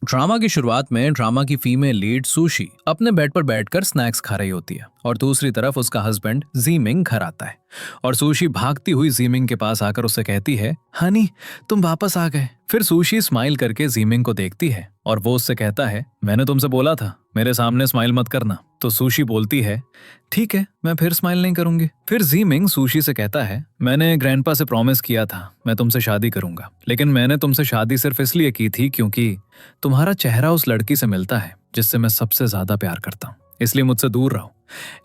Drama की शुरुआत में ड्रामा की फीमेल लीड सुशी अपने बेड पर बैठकर स्नैक्स खा रही होती है और दूसरी तरफ उसका हस्बैंड जीमिंग घर आता है और सुशी भागती हुई जीमिंग के पास आकर उसे कहती है, हनी तुम वापस आ गए। फिर सुशी स्माइल करके जीमिंग को देखती है और वो उससे कहता है, मैंने तुमसे बोला था मेरे सामने स्माइल मत करना। तो सुशी बोलती है, ठीक है मैं फिर स्माइल नहीं करूंगी। फिर जीमिंग सुशी से कहता है, मैंने ग्रैंडपा से प्रॉमिस किया था मैं तुमसे शादी करूंगा, लेकिन मैंने तुमसे शादी सिर्फ इसलिए की थी क्योंकि तुम्हारा चेहरा उस लड़की से मिलता है जिससे मैं सबसे ज्यादा प्यार करता हूँ, इसलिए मुझसे दूर रहो।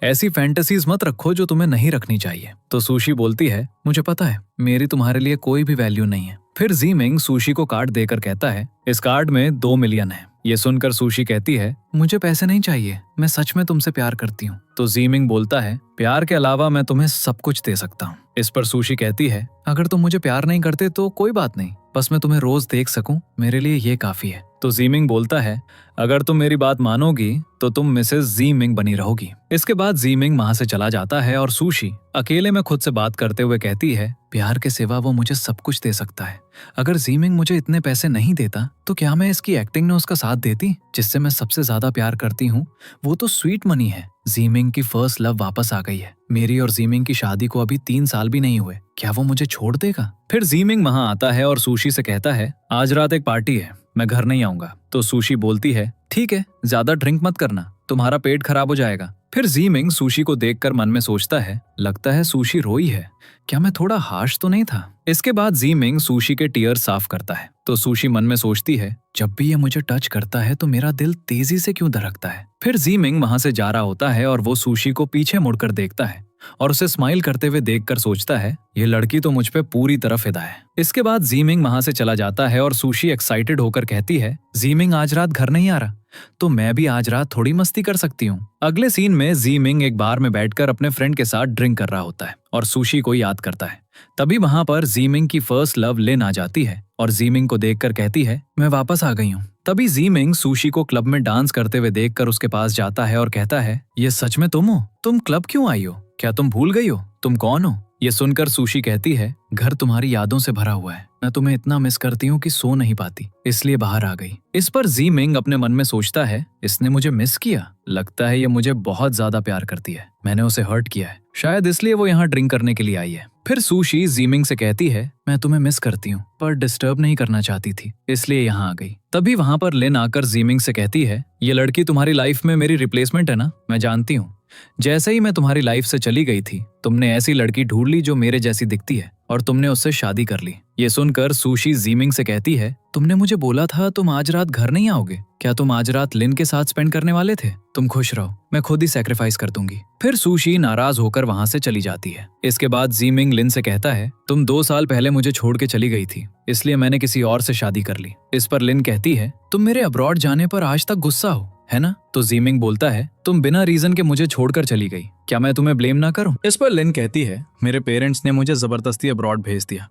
ऐसी फैंटेसीज मत रखो जो तुम्हें नहीं रखनी चाहिए। तो सुशी बोलती है, मुझे पता है मेरी तुम्हारे लिए कोई भी वैल्यू नहीं है। फिर जीमिंग सुशी को कार्ड देकर कहता है, इस कार्ड में 2 मिलियन है। ये सुनकर सुशी कहती है, मुझे पैसे नहीं चाहिए, मैं सच में तुमसे प्यार करती हूँ। तो जीमिंग बोलता है, प्यार के अलावा मैं तुम्हें सब कुछ दे सकता हूँ। इस पर सुशी कहती है, अगर तुम मुझे प्यार नहीं करते तो कोई बात नहीं, बस मैं तुम्हें रोज देख सकूं मेरे लिए ये काफी है। तो जीमिंग बोलता है, अगर तुम मेरी बात मानोगी तो तुम मिसेस जीमिंग बनी रहोगी। इसके बाद जीमिंग वहां से चला जाता है और सुशी अकेले में खुद से बात करते हुए कहती है, प्यार के सिवा वो मुझे सब कुछ दे सकता है। अगर जीमिंग मुझे इतने पैसे नहीं देता तो क्या मैं इसकी एक्टिंग में उसका साथ देती जिससे मैं सबसे ज्यादा प्यार करती हूँ। वो तो स्वीट मनी है। जीमिंग की फर्स्ट लव वापस आ गई है। मेरी और जीमिंग की शादी को अभी 3 साल भी नहीं हुए, क्या वो मुझे छोड़ देगा। फिर जीमिंग वहां आता है और सुशी से कहता है, आज रात एक पार्टी है, मैं घर नहीं आऊंगा। तो सुशी बोलती है, ठीक है ज्यादा ड्रिंक मत करना, तुम्हारा पेट खराब हो जाएगा। फिर जीमिंग सुशी को देखकर मन में सोचता है, लगता है सुशी रोई है, क्या मैं थोड़ा हार्श तो नहीं था। इसके बाद जीमिंग सुशी के टीयर साफ करता है। तो सुशी मन में सोचती है, जब भी ये मुझे टच करता है तो मेरा दिल तेजी से क्यों धड़कता है। फिर जीमिंग वहां से जा रहा होता है और वो सुशी को पीछे मुड़कर देखता है और उसे स्माइल करते हुए देखकर सोचता है, ये लड़की तो मुझ पे पूरी तरह फिदा है। इसके बाद जीमिंग वहां से चला जाता है और सुशी एक्साइटेड होकर कहती है, जीमिंग आज रात घर नहीं आ रहा तो मैं भी आज रात थोड़ी मस्ती कर सकती हूँ। अगले सीन में जीमिंग एक बार में बैठकर अपने फ्रेंड के साथ ड्रिंक कर रहा होता है और सुशी को याद करता है। तभी वहां पर जीमिंग की फर्स्ट लव लिन आ जाती है और जीमिंग को देखकर कहती है, मैं वापस आ गई हूँ। तभी जीमिंग सुशी को क्लब में डांस करते हुए देखकर उसके पास जाता है और कहता है, ये सच में तुम हो? तुम क्लब क्यों आई हो? क्या तुम भूल गई हो तुम कौन हो? ये सुनकर सुशी कहती है, घर तुम्हारी यादों से भरा हुआ है, मैं तुम्हें इतना मिस करती हूँ कि सो नहीं पाती, इसलिए बाहर आ गई। इस पर जीमिंग अपने मन में सोचता है, इसने मुझे मिस किया, लगता है ये मुझे बहुत ज्यादा प्यार करती है, मैंने उसे हर्ट किया है, शायद इसलिए वो यहाँ ड्रिंक करने के लिए आई है। फिर सुशी जीमिंग से कहती है, मैं तुम्हें मिस करती हूँ पर डिस्टर्ब नहीं करना चाहती थी इसलिए यहाँ आ गई। तभी वहां पर लिन आकर जीमिंग से कहती है, ये लड़की तुम्हारी लाइफ में मेरी रिप्लेसमेंट है ना, मैं जानती हूँ। जैसे ही मैं तुम्हारी लाइफ से चली गई थी तुमने ऐसी लड़की ढूंढ ली जो मेरे जैसी दिखती है और तुमने उससे शादी कर ली। ये सुनकर सुशी जीमिंग से कहती है, तुमने मुझे बोला था तुम आज रात घर नहीं आओगे, क्या तुम आज रात लिन के साथ स्पेंड करने वाले थे? तुम खुश रहो, मैं खुद ही सैक्रिफाइस कर दूंगी। फिर सुशी नाराज होकर वहां से चली जाती है। इसके बाद जीमिंग लिन से कहता है, तुम 2 साल पहले मुझे छोड़ के चली गई थी इसलिए मैंने किसी और से शादी कर ली। इस पर लिन कहती है, तुम मेरे अब्रॉड जाने पर आज तक गुस्सा हो है ना? तो जीमिंग बोलता है, तुम बिना रीजन के मुझे छोड़कर चली गई, क्या मैं तुम्हें ब्लेम ना करूं? इस पर लिन कहती है, मेरे पेरेंट्स ने मुझे जबरदस्ती अब्रॉड भेज दिया,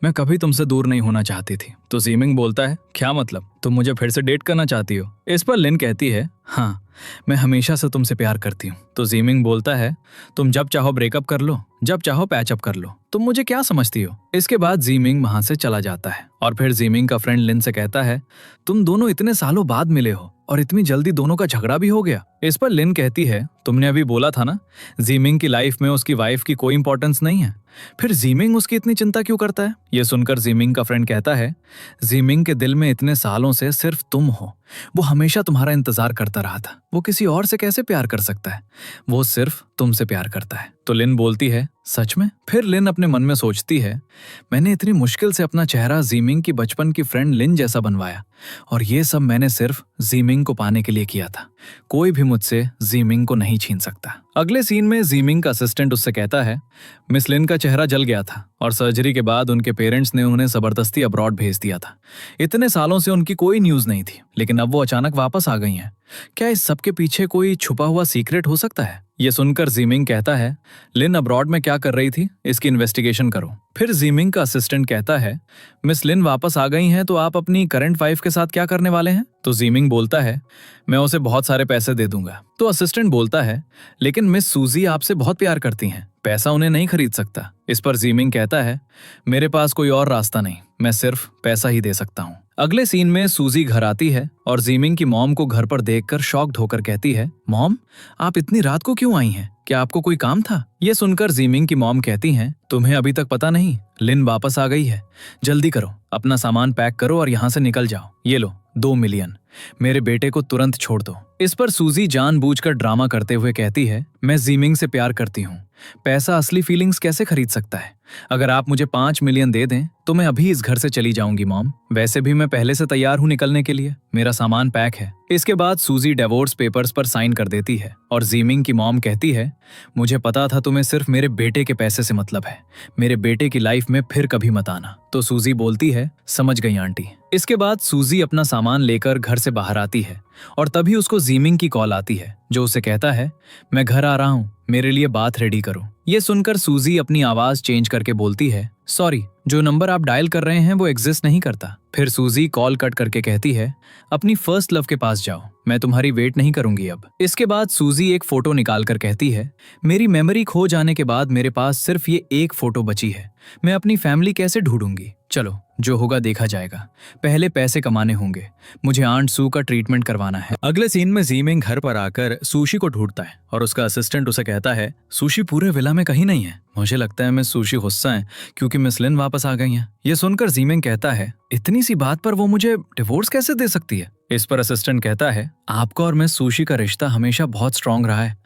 मैं कभी तुमसे दूर नहीं होना चाहती थी। तो जीमिंग बोलता है, क्या मतलब, तुम मुझे फिर से डेट करना चाहती हो? इस पर लिन कहती है, हाँ मैं हमेशा से तुमसे प्यार करती हूँ। तो जीमिंग बोलता है, तुम जब चाहो ब्रेकअप कर लो, जब चाहो पैचअप कर लो, तुम मुझे क्या समझती हो? इसके बाद जीमिंग वहां से चला जाता है और फिर जीमिंग का फ्रेंड लिन से कहता है, तुम दोनों इतने सालों बाद मिले हो और इतनी जल्दी दोनों का झगड़ा भी हो गया। इस पर लिन कहती है, तुमने अभी बोला था ना जीमिंग की लाइफ में उसकी वाइफ की कोई इंपॉर्टेंस नहीं है, फिर जीमिंग उसकी इतनी चिंता क्यों करता है? ये सुनकर जीमिंग का फ्रेंड कहता है, जीमिंग के दिल में इतने सालों से सिर्फ तुम हो, वो हमेशा तुम्हारा इंतजार करता रहा था, वो किसी और से कैसे प्यार कर सकता है, वो सिर्फ तुमसे प्यार करता है। तो लिन बोलती है, सच में? फिर लिन अपने मन में सोचती है, मैंने इतनी मुश्किल से अपना चेहरा जीमिंग की बचपन की फ्रेंड लिन जैसा बनवाया और ये सब मैंने सिर्फ जीमिंग को पाने के लिए किया था, कोई भी मुझसे जीमिंग को नहीं छीन सकता। अगले सीन में जीमिंग का असिस्टेंट उससे कहता है, मिस लिन का चेहरा जल गया था और सर्जरी के बाद उनके पेरेंट्स ने उन्हें जबरदस्ती अब्रॉड भेज दिया था। इतने सालों से उनकी कोई न्यूज नहीं थी लेकिन अब वो अचानक वापस आ गई हैं। क्या इस सब के पीछे कोई छुपा हुआ सीक्रेट हो सकता है? ये सुनकर जीमिंग कहता है, लिन अब्रॉड में क्या कर रही थी, इसकी इन्वेस्टिगेशन करो। फिर जीमिंग का असिस्टेंट कहता है, मिस लिन वापस आ गई हैं तो आप अपनी करंट वाइफ के साथ क्या करने वाले हैं? तो जीमिंग बोलता है, मैं उसे बहुत सारे पैसे दे दूंगा। तो असिस्टेंट बोलता है, लेकिन मिस सूजी आपसे बहुत प्यार करती हैं, पैसा उन्हें नहीं खरीद सकता। इस पर जीमिंग कहता है, मेरे पास कोई और रास्ता नहीं, मैं सिर्फ पैसा ही दे सकता हूँ। अगले सीन में सूजी घर आती है और जीमिंग की मॉम को घर पर देखकर शॉक्ड होकर कहती है, मॉम, आप इतनी रात को क्यों आई हैं? क्या आपको कोई काम था? ये सुनकर जीमिंग की मॉम कहती हैं, तुम्हें अभी तक पता नहीं, लिन वापस आ गई है। जल्दी करो, अपना सामान पैक करो और यहाँ से निकल जाओ। ये लो 2 मिलियन, मेरे बेटे को तुरंत छोड़ दो। इस पर सूजी जानबूझकर ड्रामा करते हुए कहती है, मैं जीमिंग से प्यार करती हूँ, पैसा असली फीलिंग्स कैसे खरीद सकता है? अगर आप मुझे 5 मिलियन दे दें तो मैं अभी इस घर से चली जाऊंगी मॉम। वैसे भी मैं पहले से तैयार हूँ निकलने के लिए, मेरा सामान पैक है। इसके बाद सूजी डिवोर्स पेपर्स पर साइन कर देती है और जीमिंग की मॉम कहती है, मुझे पता था तुम्हें सिर्फ मेरे बेटे के पैसे से मतलब है, मेरे बेटे की लाइफ में फिर कभी मत आना। तो सूजी बोलती है, समझ गई आंटी। इसके बाद सूजी अपना सामान लेकर घर से बाहर आती है और तभी उसको जीमिंग की कॉल आती है जो उसे कहता है, मैं घर आ रहा हूँ, मेरे लिए बात रेडी करो। ये सुनकर सूजी अपनी आवाज चेंज करके बोलती है, सॉरी, जो नंबर आप डायल कर रहे हैं वो एग्जिस्ट नहीं करता। फिर सूजी कॉल कट करके कहती है, अपनी फर्स्ट लव के पास जाओ, मैं तुम्हारी वेट नहीं करूंगी अब। इसके बाद सूजी एक फोटो निकाल कर कहती है, मेरी मेमोरी खो जाने के बाद मेरे पास सिर्फ ये एक फोटो बची है, मैं अपनी फैमिली कैसे ढूंढूंगी? चलो, जो होगा देखा जाएगा, पहले पैसे कमाने होंगे, मुझे आंट सू का ट्रीटमेंट करवाना है। अगले सीन में जीमिंग घर पर आकर सुशी को ढूंढता है और उसका असिस्टेंट उसे कहता है, सुशी पूरे विला में कहीं नहीं है, मुझे लगता है मिस सुशी गुस्सा है क्योंकि मिस लिन वापस आ गई हैं। ये सुनकर जीमिंग कहता है, इतनी सी बात पर वो मुझे डिवोर्स कैसे दे सकती है? इस पर असिस्टेंट कहता है, आपका और मिस सुशी का रिश्ता हमेशा बहुत स्ट्रांग रहा है,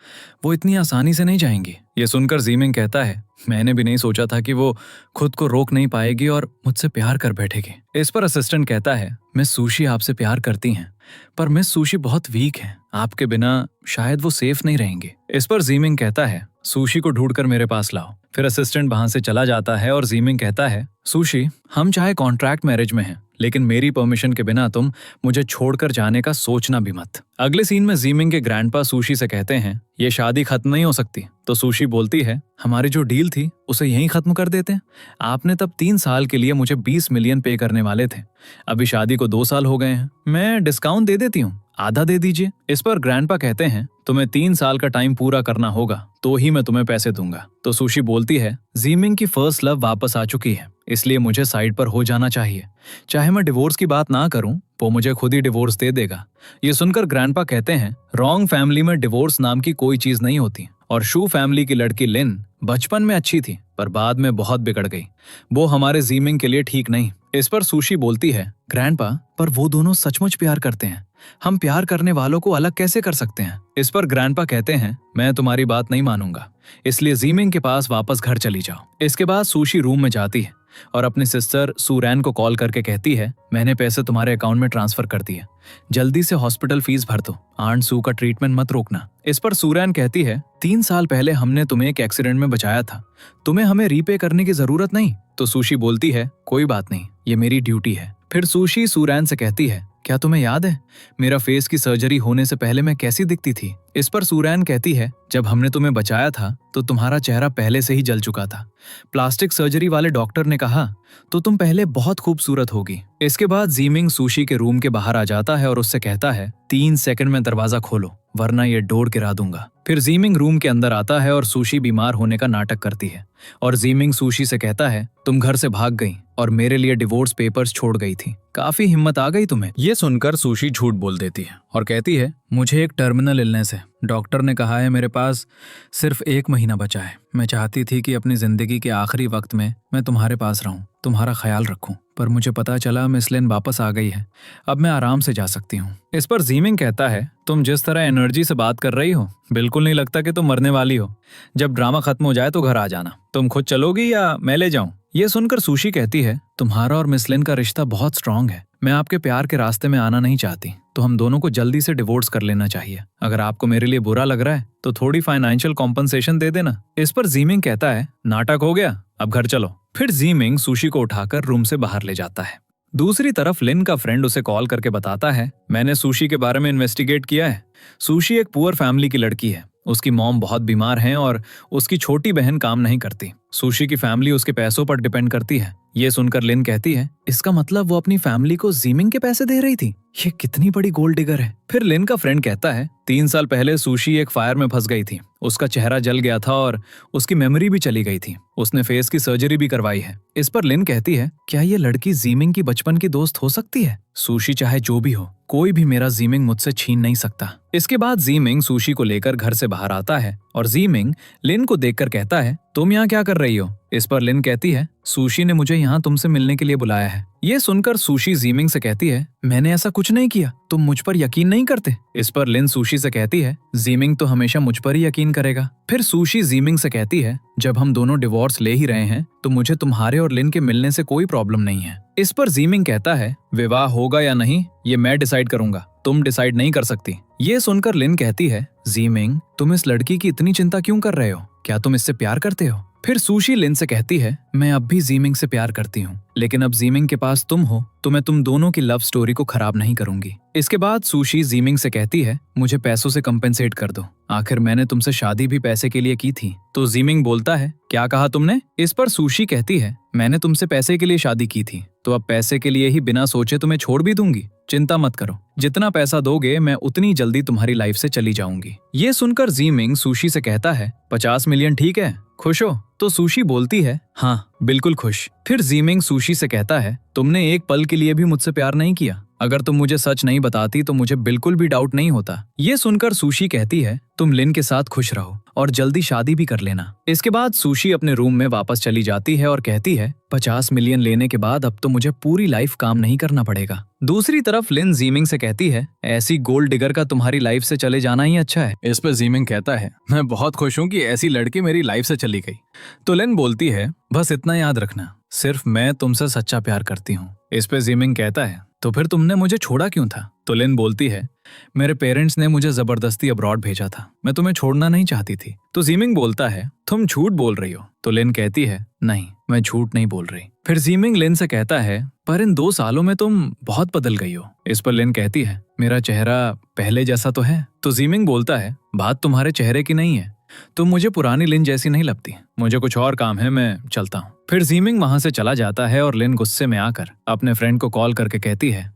वो इतनी आसानी से नहीं जाएंगी। ये सुनकर जीमिंग कहता है, मैंने भी नहीं सोचा था कि वो खुद को रोक नहीं पाएगी और मुझसे प्यार कर बैठेगी। इस पर असिस्टेंट कहता है, मिस सुशी आपसे प्यार करती हैं, पर मिस सुशी बहुत वीक हैं, आपके बिना शायद वो सेफ नहीं रहेंगे। इस पर जीमिंग कहता है, सुशी को ढूंढकर मेरे पास लाओ। फिर असिस्टेंट वहां से चला जाता है और जीमिंग कहता है, सुशी, हम चाहे कॉन्ट्रैक्ट मैरिज में हैं, लेकिन मेरी परमिशन के बिना तुम मुझे छोड़कर जाने का सोचना भी मत। अगले सीन में जीमिंग के ग्रैंडपा सुशी से कहते हैं, ये शादी खत्म नहीं हो सकती। तो सुशी बोलती है, हमारी जो डील थी उसे यहीं खत्म कर देते हैं, आपने तब 3 साल के लिए मुझे 20 मिलियन पे करने वाले थे, अभी शादी को 2 साल हो गए हैं, मैं डिस्काउंट दे देती हूँ, आधा दे दीजिए। इस पर ग्रैंडपा कहते हैं, तुम्हें 3 साल का टाइम पूरा करना होगा तो ही मैं तुम्हें पैसे दूंगा। तो सुशी बोलती है, जीमिंग की फर्स्ट लव वापस आ चुकी है, इसलिए मुझे साइड पर हो जाना चाहिए, चाहे मैं डिवोर्स की बात ना करूं वो मुझे खुद ही डिवोर्स दे देगा। ये सुनकर ग्रैंडपा कहते हैं, रॉन्ग फैमिली में डिवोर्स नाम की कोई चीज नहीं होती, और शू फैमिली की लड़की लिन बचपन में अच्छी थी पर बाद में बहुत बिगड़ गई, वो हमारे जीमिंग के लिए ठीक नहीं। इस पर सुशी बोलती है, ग्रैंडपा, पर वो दोनों सचमुच प्यार करते हैं, हम प्यार करने वालों को अलग कैसे कर सकते हैं? इस पर ग्रैंडपा कहते हैं, मैं तुम्हारी बात नहीं मानूंगा, इसलिए जीमिंग के पास वापस घर चली जाओ। इसके बाद सुशी रूम में जाती है और अपनी सिस्टर सूरैन को कॉल करके कहती है, मैंने पैसे तुम्हारे अकाउंट में ट्रांसफर कर दिए, जल्दी से हॉस्पिटल फीस भर दो, आंट सू का ट्रीटमेंट मत रोकना। इस पर सूरैन कहती है, 3 साल पहले हमने तुम्हें एक एक्सीडेंट में बचाया था, तुम्हें हमें रीपे करने की जरूरत नहीं। तो सुशी बोलती है, कोई बात नहीं, ये मेरी ड्यूटी है। फिर सुशी सूरैन से कहती है, क्या तुम्हें याद है मेरा फेस की सर्जरी होने से पहले मैं कैसी दिखती थी? इस पर सूरैन कहती है, जब हमने तुम्हें बचाया था तो तुम्हारा चेहरा पहले से ही जल चुका था, प्लास्टिक सर्जरी वाले डॉक्टर ने कहा तो तुम पहले बहुत खूबसूरत होगी। इसके बाद जीमिंग सुशी के रूम के बाहर आ जाता है और उससे कहता है, 3 सेकंड में दरवाजा खोलो वरना ये डोर गिरा दूंगा। फिर जीमिंग रूम के अंदर आता है और सुशी बीमार होने का नाटक करती है और जीमिंग सुशी से कहता है, तुम घर से भाग गई और मेरे लिए डिवोर्स पेपर्स छोड़ गई थी, काफी हिम्मत आ गई तुम्हें। ये सुनकर सुशी झूठ बोल देती है और कहती है, मुझे एक टर्मिनल इलनेस है, डॉक्टर ने कहा है मेरे पास सिर्फ 1 महीना बचा है, मैं चाहती थी कि अपनी जिंदगी के आखिरी वक्त में मैं तुम्हारे पास रहूं, तुम्हारा ख्याल रखूं, पर मुझे पता चला मिस लिन वापस आ गई है, अब मैं आराम से जा सकती हूँ। इस पर जीमिंग कहता है, तुम जिस तरह एनर्जी से बात कर रही हो बिल्कुल नहीं लगता कि तुम मरने वाली हो, जब ड्रामा खत्म हो जाए तो घर आ जाना, तुम खुद चलोगी या मैं ले जाऊं? ये सुनकर सुशी कहती है, तुम्हारा और मिस लिन का रिश्ता बहुत स्ट्रांग है, मैं आपके प्यार के रास्ते में आना नहीं चाहती, तो हम दोनों को जल्दी से डिवोर्स कर लेना चाहिए, अगर आपको मेरे लिए बुरा लग रहा है तो थोड़ी फाइनेंशियल कॉम्पनसेशन दे देना। इस पर जीमिंग कहता है, नाटक हो गया, अब घर चलो। फिर जीमिंग सुशी को उठाकर रूम से बाहर ले जाता है। दूसरी तरफ लिन का फ्रेंड उसे कॉल करके बताता है, मैंने सुशी के बारे में इन्वेस्टिगेट किया है, सुशी एक पुअर फैमिली की लड़की है, उसकी मॉम बहुत बीमार हैं और उसकी छोटी बहन काम नहीं करती, सुशी की फैमिली उसके पैसों पर डिपेंड करती है। ये सुनकर लिन कहती है, इसका मतलब वो अपनी फैमिली को जीमिंग के पैसे दे रही थी? ये कितनी बड़ी गोल्ड डिगर है। फिर लिन का फ्रेंड कहता है 3 साल पहले सुशी एक फायर में फंस गई थी। उसका चेहरा जल गया था और उसकी मेमोरी भी चली गई थी। उसने फेस की सर्जरी भी करवाई है। इस पर लिन कहती है, क्या ये लड़की जीमिंग की बचपन की दोस्त हो सकती है? सुशी चाहे जो भी हो, कोई भी मेरा जीमिंग मुझसे छीन नहीं सकता। इसके बाद जीमिंग सुशी को लेकर घर से बाहर आता है और जीमिंग लिन को देखकर कहता है, तुम यहाँ क्या कर रही हो? इस पर लिन कहती है, सुशी ने मुझे यहाँ तुमसे मिलने के लिए बुलाया है। ये सुनकर सुशी जीमिंग से कहती है, मैंने ऐसा कुछ नहीं किया, तुम मुझ पर यकीन नहीं करते? इस पर लिन सुशी से कहती है, जीमिंग तो हमेशा मुझ पर ही यकीन करेगा। फिर सुशी जीमिंग से कहती है, जब हम दोनों डिवोर्स ले ही रहे हैं तो मुझे तुम्हारे और लिन के मिलने से कोई प्रॉब्लम नहीं है। इस पर जीमिंग कहता है, विवाह होगा या नहीं ये मैं डिसाइड करूंगा, तुम डिसाइड नहीं कर सकती। ये सुनकर लिन कहती है, जीमिंग तुम इस लड़की की इतनी चिंता क्यों कर रहे हो? क्या तुम इससे प्यार करते हो? फिर सुशी लिन से कहती है, मैं अब भी जीमिंग से प्यार करती हूँ, लेकिन अब जीमिंग के पास तुम हो तो मैं तुम दोनों की लव स्टोरी को खराब नहीं करूंगी। इसके बाद सुशी जीमिंग से कहती है, मुझे पैसों से कंपेंसेट कर दो, आखिर मैंने तुमसे शादी भी पैसे के लिए की थी। तो जीमिंग बोलता है, क्या कहा तुमने? इस पर सुशी कहती है, मैंने तुमसे पैसे के लिए शादी की थी, तो अब पैसे के लिए ही बिना सोचे तुम्हें छोड़ भी दूंगी। चिंता मत करो, जितना पैसा दोगे मैं उतनी जल्दी तुम्हारी लाइफ से चली जाऊंगी। ये सुनकर जीमिंग सुशी से कहता है, 50 मिलियन ठीक है, खुश हो? तो सुशी बोलती है, हाँ बिल्कुल खुश। फिर जीमिंग सुशी से कहता है, तुमने एक पल के लिए भी मुझसे प्यार नहीं किया। अगर तुम मुझे सच नहीं बताती तो मुझे बिल्कुल भी डाउट नहीं होता। ये सुनकर सुशी कहती है, तुम लिन के साथ खुश रहो और जल्दी शादी भी कर लेना। इसके बाद सुशी अपने रूम में वापस चली जाती है और कहती है, 50 मिलियन लेने के बाद अब तो मुझे पूरी लाइफ काम नहीं करना पड़ेगा। दूसरी तरफ लिन जीमिंग से कहती है, ऐसी गोल्ड डिगर का तुम्हारी लाइफ से चले जाना ही अच्छा है। इस पर जीमिंग कहता है, मैं बहुत खुश हूँ कि ऐसी लड़की मेरी लाइफ से चली गई। तो लिन बोलती है, बस इतना याद रखना, सिर्फ मैं तुमसे सच्चा प्यार करती हूँ। इस पे जीमिंग कहता है, तो फिर तुमने मुझे छोड़ा क्यों था? तो लिन बोलती है, मेरे पेरेंट्स ने मुझे जबरदस्ती अब्रॉड भेजा था, मैं तुम्हें छोड़ना नहीं चाहती थी। तो जीमिंग बोलता है, तुम झूठ बोल रही हो? तो लिन कहती है, नहीं मैं झूठ नहीं बोल रही। फिर जीमिंग लिन से कहता है, पर इन 2 सालों में तुम बहुत बदल गई हो। इस पर लिन कहती है, मेरा चेहरा पहले जैसा तो है। तो जीमिंग बोलता है, बात तुम्हारे चेहरे की नहीं है, तुम मुझे पुरानी लिन जैसी नहीं लगती। मुझे कुछ और काम है, मैं चलता हूँ। फिर जीमिंग वहां से चला जाता है और लिन गुस्से में आकर अपने फ्रेंड को कॉल करके कहती है,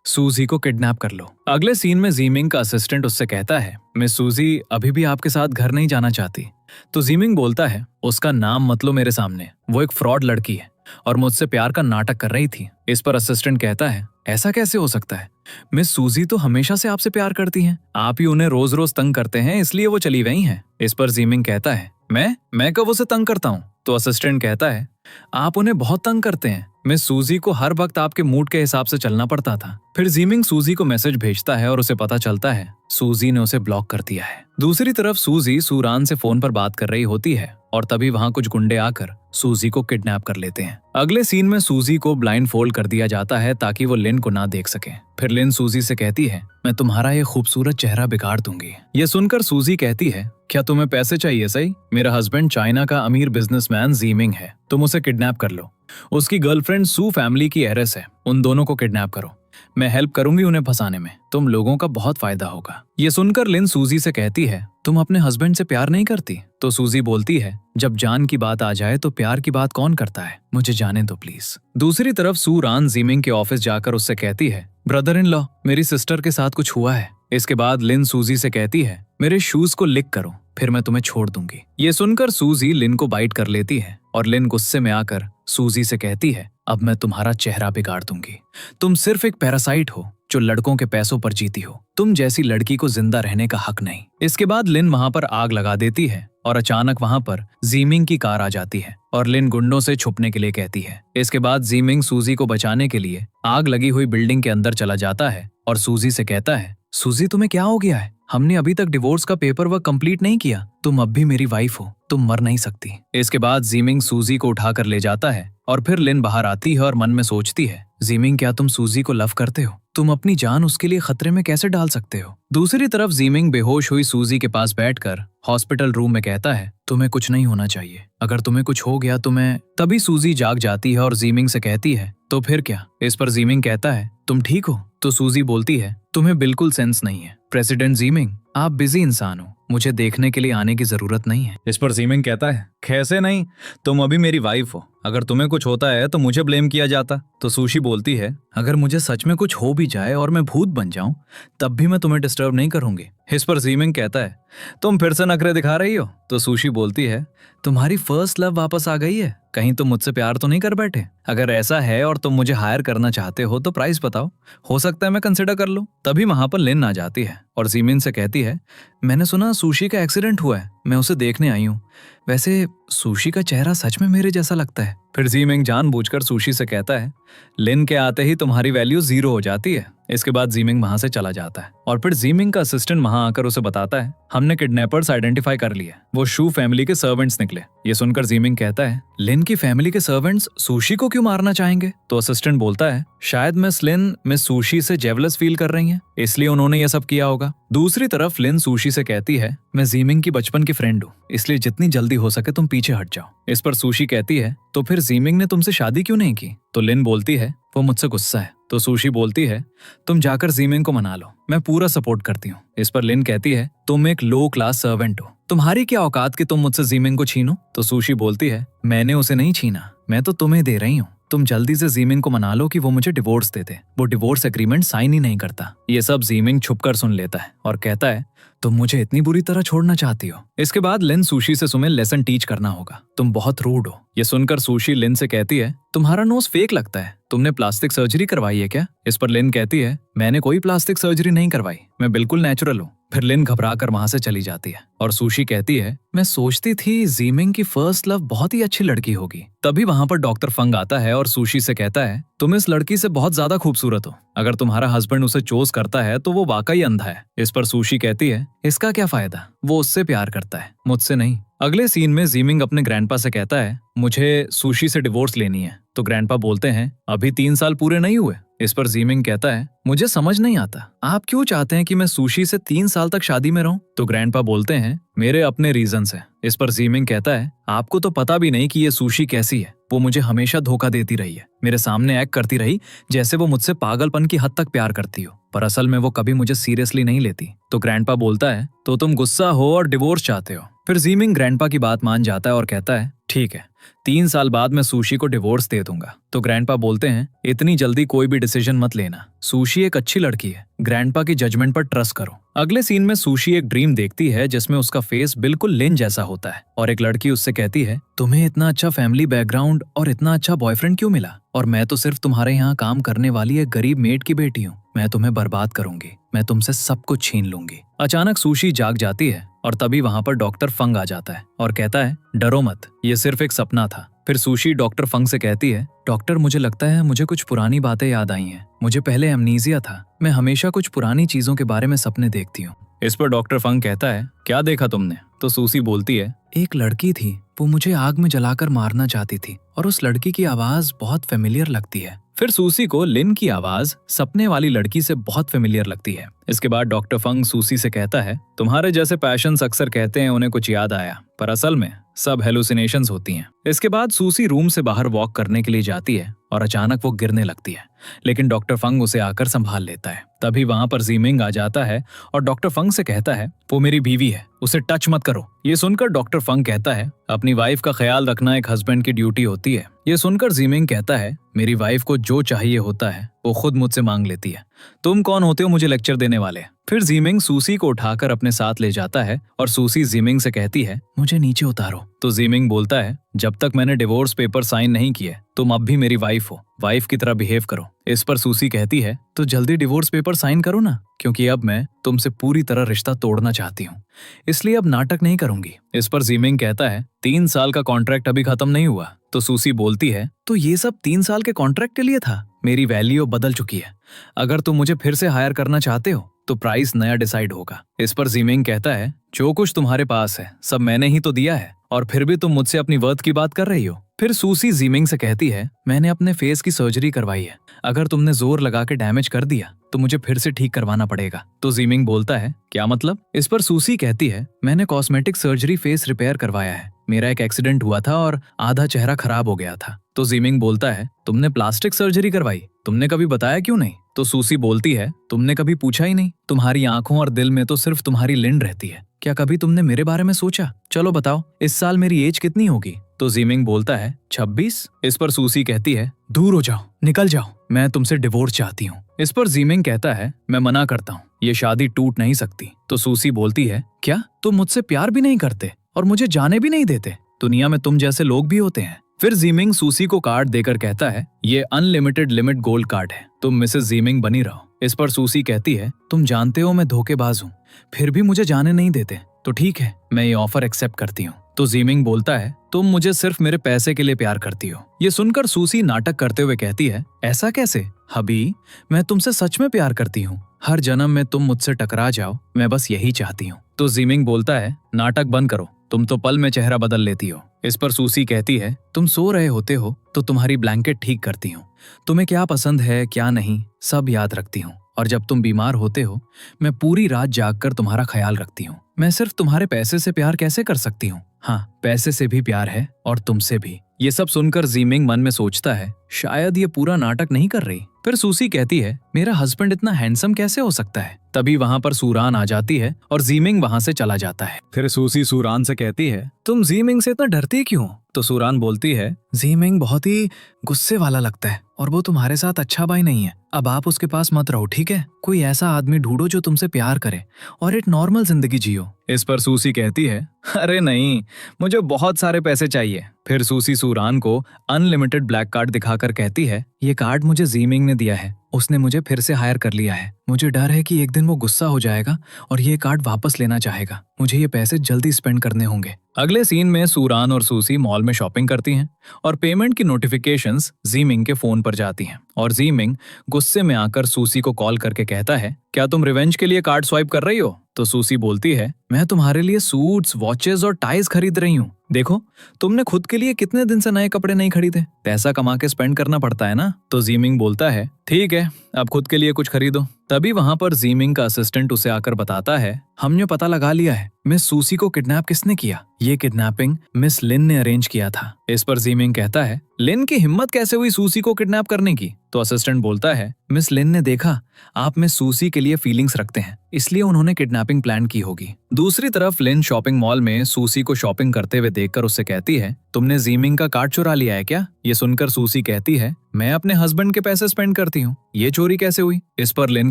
सूजी को किडनैप कर लो। अगले सीन में जीमिंग का असिस्टेंट उससे कहता है, मिस सूजी अभी भी आपके साथ घर नहीं जाना चाहती। तो जीमिंग बोलता है, उसका नाम मत लो मेरे सामने, वो एक फ्रॉड लड़की है और मुझसे प्यार का नाटक कर रही थी। इस पर असिस्टेंट कहता है, ऐसा कैसे हो सकता है? मिस सूजी तो हमेशा से आपसे प्यार करती हैं, आप ही उन्हें रोज रोज तंग करते हैं इसलिए वो चली गई हैं। इस पर जीमिंग कहता है, मैं कब उसे तंग करता हूँ? तो असिस्टेंट कहता है, आप उन्हें बहुत तंग करते हैं, मिस सूजी को हर वक्त आपके मूड के हिसाब से चलना पड़ता था। फिर जीमिंग सूजी को मैसेज भेजता है और उसे पता चलता है सूजी ने उसे ब्लॉक कर दिया है। दूसरी तरफ सूजी सूरान से फोन पर बात कर रही होती है और तभी वहां कुछ गुंडे आकर सूजी को किडनैप कर लेते हैं। अगले सीन में सूजी को ब्लाइंड फोल्ड कर दिया जाता है ताकि वो लिन को ना देख सके। फिर लिन सूजी से कहती है, मैं तुम्हारा ये खूबसूरत चेहरा बिगाड़ दूंगी। ये सुनकर सूजी कहती है, क्या तुम्हें पैसे चाहिए? सही, मेरा हस्बैंड चाइना का अमीर बिजनेसमैन जीमिंग है, तुम उसे किडनैप कर लो। उसकी गर्लफ्रेंड सू फैमिली की हेiress है, उन दोनों को किडनैप करो, मैं हेल्प करूंगी उन्हें फंसाने में, तुम लोगों का बहुत फायदा होगा। ये सुनकर लिन सूजी से कहती है, तुम अपने हस्बैंड से प्यार नहीं करती? तो सूजी बोलती है, जब जान की बात आ जाए तो प्यार की बात कौन करता है, मुझे जाने दो प्लीज। दूसरी तरफ सूरान जीमिंग के ऑफिस जाकर उससे कहती है, ब्रदर इन लॉ मेरी सिस्टर के साथ कुछ हुआ है। इसके बाद लिन सूजी से कहती है, मेरे शूज को लिक करो फिर मैं तुम्हें छोड़ दूंगी। ये सुनकर सूजी लिन को बाइट कर लेती है और लिन गुस्से में आकर सूजी से कहती है, अब मैं तुम्हारा चेहरा बिगाड़ दूंगी, तुम सिर्फ एक पैरासाइट हो जो लड़कों के पैसों पर जीती हो, तुम जैसी लड़की को जिंदा रहने का हक नहीं। इसके बाद लिन वहां पर आग लगा देती है और अचानक वहां पर जीमिंग की कार आ जाती है और लिन गुंडों से छुपने के लिए कहती है। इसके बाद जीमिंग सूजी को बचाने के लिए आग लगी हुई बिल्डिंग के अंदर चला जाता है और सूजी से कहता है, सूजी तुम्हें क्या हो गया है? हमने अभी तक डिवोर्स का पेपर वर्क कंप्लीट नहीं किया, तुम अब भी मेरी वाइफ हो, तुम मर नहीं सकती। इसके बाद जीमिंग सूजी को उठाकर ले जाता है और फिर लिन बाहर आती है और मन में सोचती है, जीमिंग क्या तुम सूजी को लव करते हो? तुम अपनी जान उसके लिए खतरे में कैसे डाल सकते हो? दूसरी तरफ जीमिंग बेहोश हुई सूजी के पास बैठकर हॉस्पिटल रूम में कहता है, तुम्हें कुछ नहीं होना चाहिए, अगर तुम्हें कुछ हो गया तो मैं। तभी सूजी जाग जाती है और जीमिंग से कहती है, तो फिर क्या? इस पर जीमिंग कहता है, तुम ठीक हो? तो सूजी बोलती है, तुम्हें बिल्कुल सेंस नहीं है प्रेसिडेंट जीमिंग, आप बिजी इंसान हो, मुझे देखने के लिए आने की जरूरत नहीं है। इस पर जीमिंग कहता है, कैसे नहीं, तुम अभी मेरी वाइफ हो, अगर तुम्हें कुछ होता है तो मुझे ब्लेम किया जाता। तो सुशी बोलती है, अगर मुझे सच में कुछ हो भी जाए और मैं भूत बन जाऊं तब भी मैं तुम्हें डिस्टर्ब नहीं करूंगी। इस पर जीमिंग कहता है, तुम फिर से नखरे दिखा रही हो। तो सुशी बोलती है, तुम्हारी फर्स्ट लव वापस आ गई है, कहीं तुम मुझसे प्यार तो नहीं कर बैठे? अगर ऐसा है और तुम मुझे हायर करना चाहते हो तो प्राइस बताओ, हो सकता है मैं कंसिडर कर लूं। तभी वहां पर लिन आ जाती है और जीमिन से कहती है, मैंने सुना सुशी का एक्सीडेंट हुआ है, मैं उसे देखने आई हूँ। वैसे सुशी का चेहरा सच में मेरे जैसा लगता है। फिर जीमिंग जानबूझकर सुशी से कहता है, लिन के आते ही तुम्हारी वैल्यू 0 हो जाती है। इसके बाद जीमिंग वहां से चला जाता है और फिर जीमिंग का असिस्टेंट वहां आकर उसे बताता है, हमने किडनैपर्स आइडेंटिफाई कर लिए, वो शू फैमिली के सर्वेंट्स निकले। ये सुनकर जीमिंग कहता है, लिन की फैमिली के सर्वेंट्स सुशी को क्यों मारना चाहेंगे? तो असिस्टेंट बोलता है, शायद मिस लिन मिस सुशी से जेवलस फील कर रही हैं, इसलिए उन्होंने ये सब किया होगा। दूसरी तरफ लिन सुशी से कहती है, मैं जीमिंग की बचपन की फ्रेंड हूँ, इसलिए जितनी जल्दी हो सके तुम पीछे हट जाओ। इस पर सुशी कहती है, तो फिर जीमिंग ने तुमसे शादी क्यों नहीं की? तो लिन बोलती है, वो मुझसे गुस्सा है। तो सुशी बोलती है, तुम जाकर जीमिंग को मना लो, मैं पूरा सपोर्ट करती हूँ। इस पर लिन कहती है, तुम एक लो क्लास सर्वेंट हो, तुम्हारी क्या औकात कि तुम मुझसे जीमिंग को छीनो? तो सुशी बोलती है, मैंने उसे नहीं छीना, मैं तो तुम्हें दे रही हूँ। तुम जल्दी से जीमिंग को मना लो कि वो मुझे डिवोर्स दे दे, वो डिवोर्स एग्रीमेंट साइन ही नहीं करता। ये सब जीमिंग छुपकर सुन लेता है और कहता है, तुम मुझे इतनी बुरी तरह छोड़ना चाहती हो? इसके बाद लिन सुशी से तुम्हें लेसन टीच करना होगा, तुम बहुत रूड हो। ये सुनकर सुशी लिन से कहती है, तुम्हारा नोज फेक लगता है, तुमने प्लास्टिक सर्जरी करवाई है क्या? इस पर लिन कहती है, मैंने कोई प्लास्टिक सर्जरी नहीं करवाई, मैं बिल्कुल नेचुरल हूँ। फिर लिन घबरा कर वहां से चली जाती है और सुशी कहती है, मैं सोचती थी जीमिंग की फर्स्ट लव बहुत ही अच्छी लड़की होगी। तभी वहां पर डॉक्टर फंग आता है और सुशी से कहता है, तुम इस लड़की से बहुत ज्यादा खूबसूरत हो, अगर तुम्हारा हस्बैंड उसे चोज करता है तो वो वाकई अंधा है। इस पर सुशी कहती है, इसका क्या फायदा, वो उससे प्यार करता है, मुझसे नहीं। अगले सीन में जीमिंग अपने ग्रैंडपा से कहता है, मुझे सुशी से डिवोर्स लेनी है। तो ग्रैंडपा बोलते हैं, अभी 3 साल पूरे नहीं हुए। इस पर जीमिंग कहता है, मुझे समझ नहीं आता, आप क्यों चाहते हैं कि मैं सुशी से 3 साल तक शादी में रहूं? तो ग्रैंडपा बोलते हैं, मेरे अपने रीजंस हैं। इस पर जीमिंग कहता है, आपको तो पता भी नहीं कि ये सुशी कैसी है, वो मुझे हमेशा धोखा देती रही है, मेरे सामने एक्ट करती रही जैसे वो मुझसे पागलपन की हद तक प्यार करती हो, पर असल में वो कभी मुझे सीरियसली नहीं लेती। तो ग्रैंडपा बोलता है, तो तुम गुस्सा हो और डिवोर्स चाहते हो? फिर जीमिंग ग्रैंडपा की बात मान जाता है और कहता है, ठीक है, 3 साल बाद मैं सुशी को डिवोर्स दे दूंगा। तो ग्रैंडपा बोलते हैं, इतनी जल्दी कोई भी डिसीजन मत लेना, सुशी एक अच्छी लड़की है, ग्रैंडपा की जजमेंट पर ट्रस्ट करो। अगले सीन में सुशी एक ड्रीम देखती है जिसमें उसका फेस बिल्कुल लिन जैसा होता है और एक लड़की उससे कहती है, तुम्हें इतना अच्छा फैमिली बैकग्राउंड और इतना अच्छा बॉयफ्रेंड क्यों मिला, और मैं तो सिर्फ तुम्हारे यहाँ काम करने वाली एक गरीब मेड की बेटी हूँ, मैं तुम्हें बर्बाद करूंगी, मैं तुमसे सब कुछ छीन लूंगी। अचानक सुशी जाग जाती है और तभी वहां पर डॉक्टर फंग आ जाता है और कहता है, डरो मत, ये सिर्फ एक सपना था। फिर सुशी डॉक्टर फंग से कहती है, डॉक्टर मुझे लगता है मुझे कुछ पुरानी बातें याद आई हैं, मुझे पहले एमनीजिया था, मैं हमेशा कुछ पुरानी चीजों के बारे में सपने देखती हूँ। इस पर डॉक्टर फंग कहता है, क्या देखा तुमने? तो सुशी बोलती है, एक लड़की थी, वो मुझे आग में जलाकर मारना चाहती थी और उस लड़की की आवाज बहुत फेमिलियर लगती है। फिर सुशी को लिन की आवाज सपने वाली लड़की से बहुत फेमिलियर लगती है। इसके बाद डॉक्टर फंग सुशी से कहता है, तुम्हारे जैसे पैशंस अक्सर कहते हैं उन्हें कुछ याद आया, पर असल में सब हेलुसिनेशंस होती हैं। इसके बाद सुशी रूम से बाहर वॉक करने के लिए जाती है और अचानक वो गिरने लगती है, लेकिन डॉक्टर फंग उसे आकर संभाल लेता है। तभी वहां पर जीमिंग आ जाता है और डॉक्टर फंग से कहता है, वो मेरी बीवी है, उसे टच मत करो। ये सुनकर डॉक्टर फंग कहता है, अपनी वाइफ का ख्याल रखना एक हस्बैंड की ड्यूटी होती है। ये सुनकर जीमिंग कहता है, मेरी वाइफ को जो चाहिए होता है वो खुद मुझसे मांग लेती है, तुम कौन होते हो मुझे लेक्चर देने वाले? फिर जीमिंग सुशी को उठाकर अपने साथ ले जाता है और सुशी जीमिंग से कहती है, मुझे नीचे उतारो। तो जीमिंग बोलता है, जब तक मैंने डिवोर्स पेपर साइन नहीं किए तुम अब भी मेरी वाइफ हो, वाइफ की तरह बिहेव करो। इस पर सुशी कहती है, तो जल्दी डिवोर्स पेपर साइन करो ना, क्योंकि अब मैं तुमसे पूरी तरह रिश्ता तोड़ना चाहती हूँ, इसलिए अब नाटक नहीं करूंगी। इस पर जीमिंग कहता है, 3 साल का कॉन्ट्रैक्ट अभी खत्म नहीं हुआ। तो सुशी बोलती है, तो ये सब 3 साल के कॉन्ट्रैक्ट के लिए था, मेरी वैल्यू बदल चुकी है, अगर तुम मुझे फिर से हायर करना चाहते हो तो प्राइस नया डिसाइड होगा। इस पर जीमिंग कहता है, जो कुछ तुम्हारे पास है सब मैंने ही तो दिया है और फिर भी तुम मुझसे अपनी वर्थ की बात कर रही हो। फिर सुशी जीमिंग से कहती है, मैंने अपने फेस की सर्जरी करवाई है, अगर तुमने जोर लगा के डैमेज कर दिया तो मुझे फिर से ठीक करवाना पड़ेगा। तो जीमिंग बोलता है, क्या मतलब? इस पर सुशी कहती है, मैंने कॉस्मेटिक सर्जरी फेस रिपेयर करवाया है, मेरा एक एक्सीडेंट हुआ था और आधा चेहरा खराब हो गया था। तो जीमिंग बोलता है, तुमने प्लास्टिक सर्जरी करवाई, तुमने कभी बताया क्यों नहीं? तो सुशी बोलती है, तुमने कभी पूछा ही नहीं, तुम्हारी आंखों और दिल में तो सिर्फ तुम्हारी लिन रहती है, क्या कभी तुमने मेरे बारे में सोचा? चलो बताओ, इस साल मेरी एज कितनी होगी? तो जीमिंग बोलता है 26। इस पर सूसी कहती है दूर हो जाओ, निकल जाओ, मैं तुमसे डिवोर्स चाहती हूँ। इस पर जीमिंग कहता है मैं मना करता हूँ, ये शादी टूट नहीं सकती। तो सूसी बोलती है क्या तुम मुझसे प्यार भी नहीं करते और मुझे जाने भी नहीं देते? दुनिया में तुम जैसे लोग भी होते हैं। फिर जीमिंग सूसी को कार्ड देकर कहता है ये अनलिमिटेड लिमिट गोल्ड कार्ड है, तुम मिसेस जीमिंग बनी रहो। इस पर सूसी कहती है तुम जानते हो मैं धोखेबाज हूँ, फिर भी मुझे जाने नहीं देते, तो ठीक है मैं ये ऑफर एक्सेप्ट करती हूँ। तो जीमिंग बोलता है तुम मुझे सिर्फ मेरे पैसे के लिए प्यार करती हो। ये सुनकर सूसी नाटक करते हुए कहती है ऐसा कैसे हबी, मैं तुमसे सच में प्यार करती हूँ, हर जन्म में तुम मुझसे टकरा जाओ, मैं बस यही चाहती हूँ। तो जीमिंग बोलता है नाटक बंद करो, तुम तो पल में चेहरा बदल लेती हो। इस पर सूसी कहती है तुम सो रहे होते हो तो तुम्हारी ब्लैंकेट ठीक करती हूँ, तुम्हें क्या पसंद है क्या नहीं सब याद रखती हूँ, और जब तुम बीमार होते हो मैं पूरी रात जागकर तुम्हारा ख्याल रखती हूँ। मैं सिर्फ तुम्हारे पैसे से प्यार कैसे कर सकती हूँ? हाँ, पैसे से भी प्यार है और तुमसे भी। ये सब सुनकर जीमिंग मन में सोचता है शायद ये पूरा नाटक नहीं कर रही। फिर सूसी कहती है मेरा हस्बैंड इतना हैंडसम कैसे हो सकता है? तभी वहाँ पर सूरान आ जाती है और जीमिंग वहाँ से चला जाता है। फिर सूसी सूरान से कहती है तुम जीमिंग से इतना डरती क्यों? तो सूरान बोलती है जीमिंग बहुत ही गुस्से वाला लगता है और वो तुम्हारे साथ अच्छा भाई नहीं है, अब आप उसके पास मत रहो, ठीक है? कोई ऐसा आदमी ढूंढो जो तुमसे प्यार करे और एक नॉर्मल जिंदगी जियो। इस पर सूसी कहती है अरे नहीं, मुझे बहुत सारे पैसे चाहिए। फिर सूसी सूरान को अनलिमिटेड ब्लैक कार्ड दिखाकर कहती है ये कार्ड मुझे जीमिंग ने दिया है, उसने मुझे फिर से हायर कर लिया है, मुझे डर है कि एक दिन वो गुस्सा हो जाएगा और ये कार्ड वापस लेना चाहेगा, मुझे ये पैसे जल्दी स्पेंड करने होंगे। अगले सीन में सूरान और सूसी मॉल में शॉपिंग करती हैं और पेमेंट की नोटिफिकेशंस जीमिंग के फोन पर जाती हैं और जीमिंग गुस्से में आकर सूसी को कॉल करके कहता है क्या तुम रिवेंज के लिए कार्ड स्वाइप कर रही हो? तो सूसी बोलती है मैं तुम्हारे लिए सूट्स, वॉचेस और टाइज खरीद रही हूँ, देखो तुमने खुद के लिए कितने दिन से नए कपड़े नहीं खरीदे, पैसा कमा के स्पेंड करना पड़ता है ना। तो जीमिंग बोलता है ठीक है अब खुद के लिए कुछ खरीदो। तभी वहाँ पर जीमिंग का असिस्टेंट उसे आकर बताता है हमने पता लगा लिया है मिस सूसी को किडनैप किसने किया, ये किडनैपिंग मिस लिन ने अरेंज किया था। इस पर जीमिंग कहता है लिन की हिम्मत कैसे हुई सूसी को किडनैप करने की? तो असिस्टेंट बोलता है मिस लिन ने देखा आप मिस सूसी के लिए फीलिंग्स रखते हैं, इसलिए उन्होंने किडनैपिंग प्लान की होगी। दूसरी तरफ लिन शॉपिंग मॉल में सूसी को शॉपिंग करते हुए देखकर उससे कहती है तुमने जीमिंग का कार्ड चुरा लिया है क्या? ये सुनकर सूसी कहती है मैं अपने हस्बैंड के पैसे स्पेंड करती हूँ, ये चोरी कैसे हुई? इस पर लिन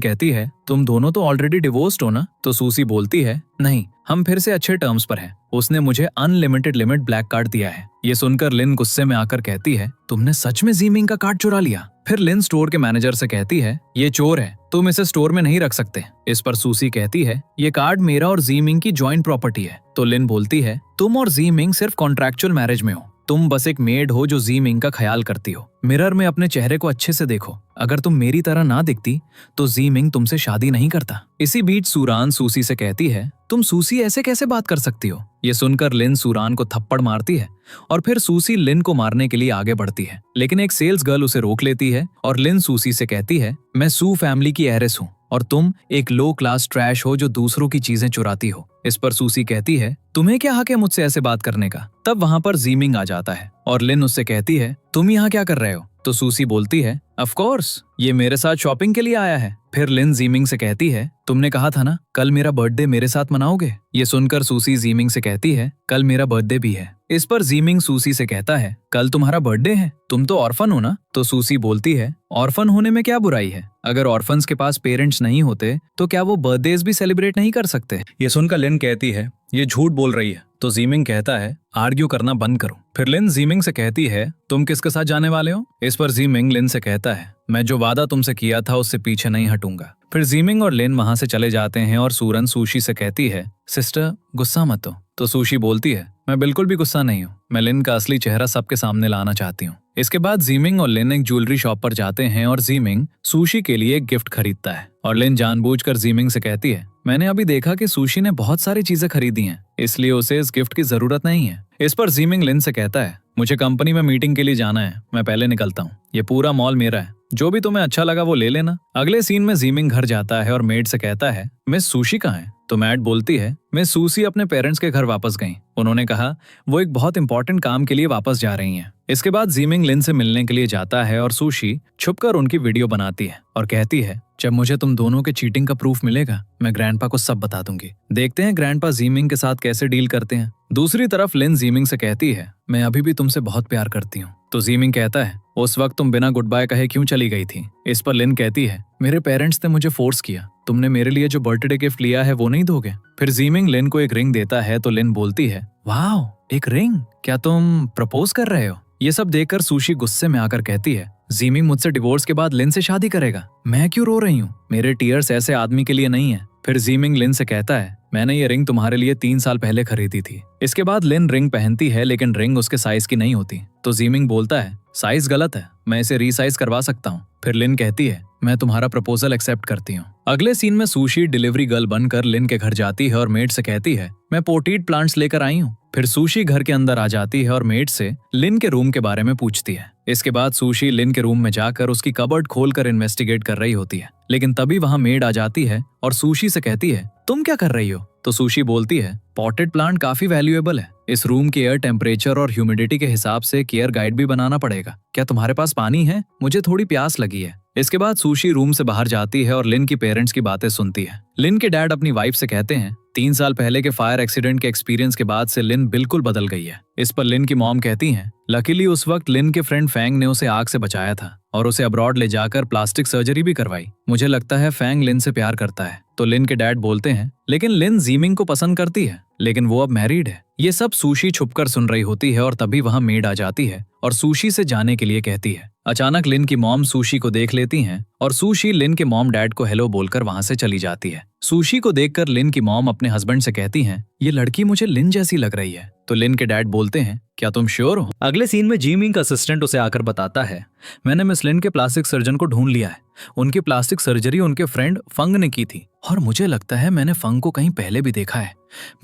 कहती है तुम दोनों तो ऑलरेडी डिवोर्स्ड हो ना। तो सूसी बोलती है नहीं, हम फिर से अच्छे टर्म्स पर हैं, उसने मुझे अनलिमिटेड लिमिट ब्लैक कार्ड दिया है। ये सुनकर लिन गुस्से में आकर कहती है तुमने सच में जीमिंग का कार्ड चुरा लिया? फिर लिन स्टोर के मैनेजर से कहती है ये चोर है, तुम इसे स्टोर में नहीं रख सकते। इस पर सूसी कहती है ये कार्ड मेरा और जीमिंग की जॉइंट प्रॉपर्टी है। तो लिन बोलती है तुम और जीमिंग सिर्फ कॉन्ट्रैक्चुअल मैरिज में हो, तुम बस एक मेड हो जो जीमिंग का ख्याल करती हो। मिरर में अपने चेहरे को अच्छे से देखो, अगर तुम मेरी तरह ना दिखती तो जीमिंग तुमसे शादी नहीं करता। इसी बीच सूरान सूसी से कहती है तुम सूसी ऐसे कैसे बात कर सकती हो? ये सुनकर लिन सूरान को थप्पड़ मारती है और फिर सूसी लिन को मारने के लिए आगे बढ़ती है, लेकिन एक सेल्स गर्ल उसे रोक लेती है और लिन सूसी से कहती है मैं सू फैमिली की हेiress हूँ और तुम एक लो क्लास ट्रैश हो जो दूसरों की चीजें चुराती हो। इस पर सूसी कहती है तुम्हें क्या हक है मुझसे ऐसे बात करने का? तब वहाँ पर जीमिंग आ जाता है और लिन उससे कहती है तुम यहाँ क्या कर रहे हो? तो सूसी बोलती है ऑफ कोर्स ये मेरे साथ शॉपिंग के लिए आया है। फिर लिन जीमिंग से कहती है तुमने कहा था ना कल मेरा बर्थडे मेरे साथ मनाओगे। ये सुनकर सूसी जीमिंग से कहती है कल मेरा बर्थडे भी है। इस पर जीमिंग सूसी से कहता है कल तुम्हारा बर्थडे है, तुम तो ऑर्फन हो ना। तो सूसी बोलती है ऑर्फन होने में क्या बुराई है, अगर ऑर्फन्स के पास पेरेंट्स नहीं होते तो क्या वो बर्थडेज भी सेलिब्रेट नहीं कर सकते? ये सुनकर लिन कहती है ये झूठ बोल रही है। तो जीमिंग कहता है आर्ग्यू करना बंद करो। फिर लिन जीमिंग से कहती है तुम किसके साथ जाने वाले हो? इस पर जीमिंग लिन से कहता है मैं जो वादा तुमसे किया था उससे पीछे नहीं हटूंगा। फिर जीमिंग और लिन वहां से चले जाते हैं और सूरन सुशी से कहती है सिस्टर गुस्सा मत हो। तो सुशी बोलती है मैं बिल्कुल भी गुस्सा नहीं हूँ, मैं लिन का असली चेहरा सबके सामने लाना चाहती हूँ। इसके बाद जीमिंग और लिन एक ज्वेलरी शॉप पर जाते हैं और जीमिंग सुशी के लिए एक गिफ्ट खरीदता है और लिन जानबूझकर जीमिंग से कहती है मैंने अभी देखा कि सुशी ने बहुत सारी चीजें खरीदी हैं, इसलिए उसे इस गिफ्ट की जरूरत नहीं है। इस पर जीमिंग लिन से कहता है मुझे कंपनी में मीटिंग के लिए जाना है, मैं पहले निकलता हूँ, ये पूरा मॉल मेरा है, जो भी तुम्हें अच्छा लगा वो ले लेना। अगले सीन में जीमिंग घर जाता है और मेड से कहता है मिस सुशी कहाँ है? तो मैट बोलती है मिस सुशी अपने पेरेंट्स के घर वापस गईं। उन्होंने कहा वो एक बहुत इंपॉर्टेंट काम के लिए वापस जा रही हैं। इसके बाद जीमिंग लिन से मिलने के लिए जाता है और सुशी छुपकर उनकी वीडियो बनाती है और कहती है जब मुझे तुम दोनों के चीटिंग का प्रूफ मिलेगा मैं ग्रैंडपा को सब बता दूंगी। देखते हैं ग्रैंडपा जीमिंग के साथ कैसे डील करते हैं। दूसरी तरफ लिन जीमिंग से कहती है मैं अभी भी तुमसे बहुत प्यार करती हूँ। तो जीमिंग कहता है उस वक्त तुम बिना गुड बाय कहे क्यों चली गई थी? इस पर लिन कहती है मेरे पेरेंट्स ने मुझे फोर्स किया। तुमने मेरे लिए जो बर्थडे गिफ्ट लिया है वो नहीं दोगे? फिर जीमिंग लिन को एक रिंग देता है तो लिन बोलती है वाओ एक रिंग, क्या तुम प्रपोज कर रहे हो? ये सब देखकर सुशी गुस्से में आकर कहती है जीमिंग मुझसे डिवोर्स के बाद लिन से शादी करेगा। मैं क्यों रो रही हूँ? मेरे टीयर्स ऐसे आदमी के लिए नहीं है। फिर जीमिंग लिन से कहता है मैंने ये रिंग तुम्हारे लिए 3 साल पहले खरीदी थी। इसके बाद लिन रिंग पहनती है लेकिन रिंग उसके साइज की नहीं होती। तो जीमिंग बोलता है साइज गलत है, मैं इसे रीसाइज करवा सकता हूँ। फिर लिन कहती है मैं तुम्हारा प्रपोजल एक्सेप्ट करती हूँ। अगले सीन में सुशी डिलीवरी गर्ल बनकर लिन के घर जाती है और मेड से कहती है मैं पोटीड प्लांट्स लेकर आई हूँ। फिर सुशी घर के अंदर आ जाती है और मेड से लिन के रूम के बारे में पूछती है। इसके बाद सुशी लिन के रूम में जाकर उसकी कबर्ड खोलकर इन्वेस्टिगेट कर रही होती है, लेकिन तभी वहां मेड आ जाती है और सुशी से कहती है तुम क्या कर रही हो? तो सुशी बोलती है पॉटेड प्लांट काफी वैल्यूएबल है, इस रूम के एयर टेम्परेचर और ह्यूमिडिटी के हिसाब से केयर गाइड भी बनाना पड़ेगा। क्या तुम्हारे पास पानी है? मुझे थोड़ी प्यास लगी है। इसके बाद सुशी रूम से बाहर जाती है और लिन की पेरेंट्स की बातें सुनती है। लिन के डैड अपनी वाइफ से कहते हैं 3 साल पहले के फायर एक्सीडेंट के एक्सपीरियंस के बाद से लिन बिल्कुल बदल गई है। इस पर लिन की मॉम कहती हैं लकीली उस वक्त लिन के फ्रेंड फैंग ने उसे आग से बचाया था और उसे अब्रॉड ले जाकर प्लास्टिक सर्जरी भी करवाई। मुझे लगता है फैंग लिन से प्यार करता है। तो लिन के डैड बोलते हैं लेकिन लिन जीमिंग को पसंद करती है, लेकिन वो अब मैरिड है। ये सब सुशी छुपकर सुन रही होती है और तभी वहां मेड आ जाती है और सुशी से जाने के लिए कहती है। अचानक लिन की मॉम सुशी को देख लेती हैं और सुशी लिन के मॉम डैड को हेलो बोलकर वहां से चली जाती है। सुशी को देखकर लिन की मॉम अपने हस्बैंड से कहती हैं ये लड़की मुझे लिन जैसी लग रही है। तो लिन के डैड बोलते हैं क्या तुम श्योर हो? अगले सीन में जीमिंग का असिस्टेंट उसे आकर बताता है मैंने मिस लिन के प्लास्टिक सर्जन को ढूंढ लिया है। उनकी प्लास्टिक सर्जरी उनके फ्रेंड फंग ने की थी और मुझे लगता है मैंने फंग को कहीं पहले भी देखा है।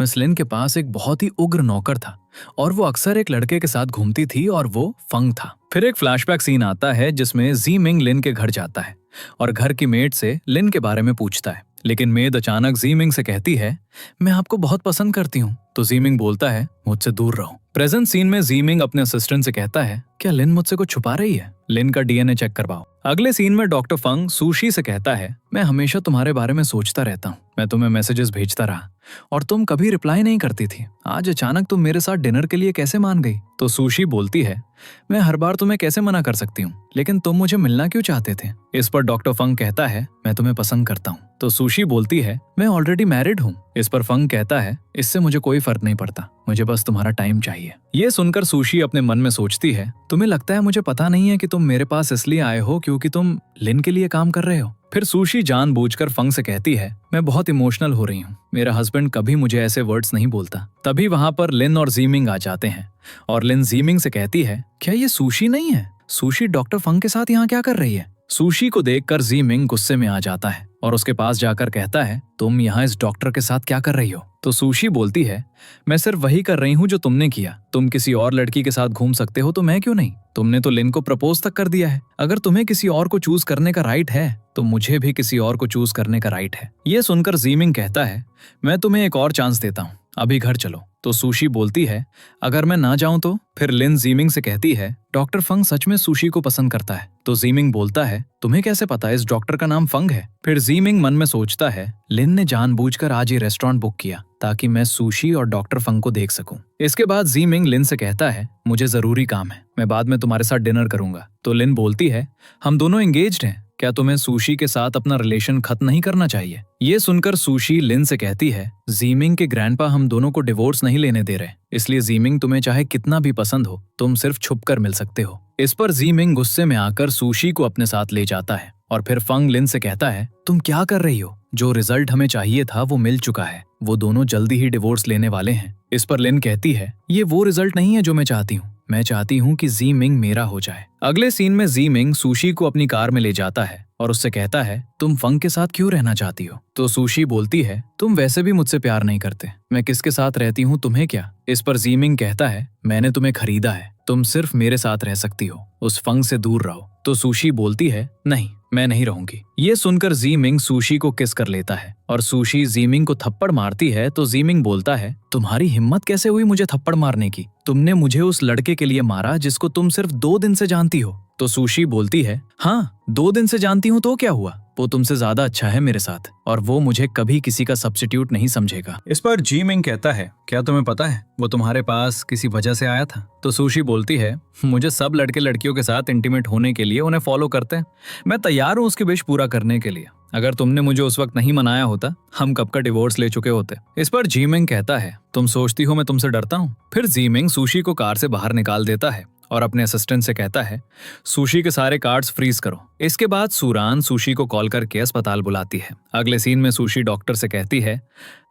मिस लिन के पास एक बहुत ही उग्र नौकर था और वो अक्सर एक लड़के के साथ घूमती थी और वो फंग था। फिर एक फ्लैशबैक सीन आता है जिसमें जीमिंग लिन के घर जाता है और घर की मेड से लिन के बारे में पूछता है, लेकिन मेड अचानक जीमिंग से कहती है मैं आपको बहुत पसंद करती हूँ। तो जीमिंग बोलता है मुझसे दूर रहो। प्रेजेंट सीन में जीमिंग अपने असिस्टेंट से कहता है क्या लिन मुझसे कुछ छुपा रही है? लिन का डीएनए चेक करवाओ। अगले सीन में डॉक्टर फंग सुशी से कहता है मैं हमेशा तुम्हारे बारे में सोचता रहता हूँ। मैं तुम्हें मैसेजेस भेजता रहा और तुम कभी रिप्लाई नहीं करती थी। आज अचानक तुम मेरे साथ डिनर के लिए कैसे मान गई? तो सुशी बोलती है मैं हर बार तुम्हें कैसे मना कर सकती हूँ, लेकिन तुम मुझे मिलना क्यों चाहते थे? इस पर डॉक्टर फंग कहता है मैं तुम्हें पसंद करता हूँ। तो सुशी बोलती है मैं ऑलरेडी मैरिड हूँ। इस पर फंग कहता है इससे मुझे कोई फर्क नहीं पड़ता, मुझे बस तुम्हारा टाइम चाहिए। ये सुनकर सुशी अपने मन में सोचती है तुम्हें लगता है मुझे पता नहीं है कि तुम मेरे पास इसलिए आए हो क्योंकि तुम लिन के लिए काम कर रहे हो। फिर सुशी जानबूझकर फंग से कहती है मैं बहुत इमोशनल हो रही हूँ, मेरा हस्बैंड कभी मुझे ऐसे वर्ड्स नहीं बोलता। तभी वहां पर लिन और जीमिंग आ जाते हैं और लिन जीमिंग से कहती है क्या ये सुशी नहीं है? सुशी डॉक्टर फंग के साथ यहाँ क्या कर रही है? सुशी को देखकर जीमिंग गुस्से में आ जाता है और उसके पास जाकर कहता है तुम यहाँ इस डॉक्टर के साथ क्या कर रही हो? तो सुशी बोलती है मैं सिर्फ वही कर रही हूँ जो तुमने किया। तुम किसी और लड़की के साथ घूम सकते हो तो मैं क्यों नहीं? तुमने तो लिन को प्रपोज तक कर दिया है। अगर तुम्हें किसी और को चूज करने का राइट है तो मुझे भी किसी और को चूज करने का राइट है। ये सुनकर जीमिंग कहता है मैं तुम्हें एक और चांस देता हूँ, अभी घर चलो। तो सुशी बोलती है अगर मैं ना जाऊं तो? फिर लिन जीमिंग से कहती है डॉक्टर फंग सच में सुशी को पसंद करता है। तो जीमिंग बोलता है तुम्हें कैसे पता इस डॉक्टर का नाम फंग है? फिर जीमिंग मन में सोचता है लिन ने जानबूझकर आज ये रेस्टोरेंट बुक किया ताकि मैं सुशी और डॉक्टर फंग को देख सकूं। इसके बाद जीमिंग लिन से कहता है मुझे जरूरी काम है, मैं बाद में तुम्हारे साथ डिनर करूंगा। तो लिन बोलती है हम दोनों एंगेज्ड हैं, क्या तुम्हें सुशी के साथ अपना रिलेशन खत्म नहीं करना चाहिए? ये सुनकर सुशी लिन से कहती है जीमिंग के ग्रैंडपा हम दोनों को डिवोर्स नहीं लेने दे रहे, इसलिए जीमिंग तुम्हें चाहे कितना भी पसंद हो तुम सिर्फ छुप कर मिल सकते हो। इस पर जीमिंग गुस्से में आकर सुशी को अपने साथ ले जाता है और फिर फंग लिन से कहता है तुम क्या कर रही हो? जो रिजल्ट हमें चाहिए था वो मिल चुका है, वो दोनों जल्दी ही डिवोर्स लेने वाले हैं। इस पर लिन कहती है ये वो रिजल्ट नहीं है जो मैं चाहती हूँ, मैं चाहती हूँ कि जीमिंग मेरा हो जाए। अगले सीन में जीमिंग सुशी को अपनी कार में ले जाता है और उससे कहता है तुम फंग के साथ क्यों रहना चाहती हो। तो सुशी बोलती है तुम वैसे भी मुझसे प्यार नहीं करते, मैं किसके साथ रहती हूँ तुम्हें क्या। इस पर जीमिंग कहता है मैंने तुम्हें खरीदा है, तुम सिर्फ मेरे साथ रह सकती हो, उस फंग से दूर रहो। तो सुशी बोलती है नहीं मैं नहीं रहूंगी। ये सुनकर जीमिंग सुशी को किस कर लेता है और सुशी जीमिंग को थप्पड़ मारती है। तो जीमिंग बोलता है तुम्हारी हिम्मत कैसे हुई मुझे थप्पड़ मारने की, तुमने मुझे उस लड़के के लिए मारा जिसको तुम सिर्फ 2 दिन से जानती हो। तो सुशी बोलती है हाँ 2 दिन से जानती हूँ तो क्या हुआ, वो तुमसे ज्यादा अच्छा है मेरे साथ और वो मुझे कभी किसी का सब्स्टिट्यूट नहीं समझेगा। इस पर जीमिंग कहता है क्या तुम्हें पता है वो तुम्हारे पास किसी वजह से आया था। तो सुशी बोलती है मुझे सब लड़के लड़कियों के साथ इंटीमेट होने के लिए उन्हें फॉलो करते हैं, मैं तैयार हूँ उसकी विश पूरा करने के लिए। अगर तुमने मुझे उस वक्त नहीं मनाया होता हम कब का डिवोर्स ले चुके होते। इस पर जीमिंग कहता है तुम सोचती हो मैं तुमसे डरता हूँ। फिर जीमिंग सुशी को कार से बाहर निकाल देता है और अपने असिस्टेंट से कहता है सुशी के सारे कार्ड्स फ्रीज करो। इसके बाद सूरान सुशी को कॉल करके अस्पताल बुलाती है। अगले सीन में सुशी डॉक्टर से कहती है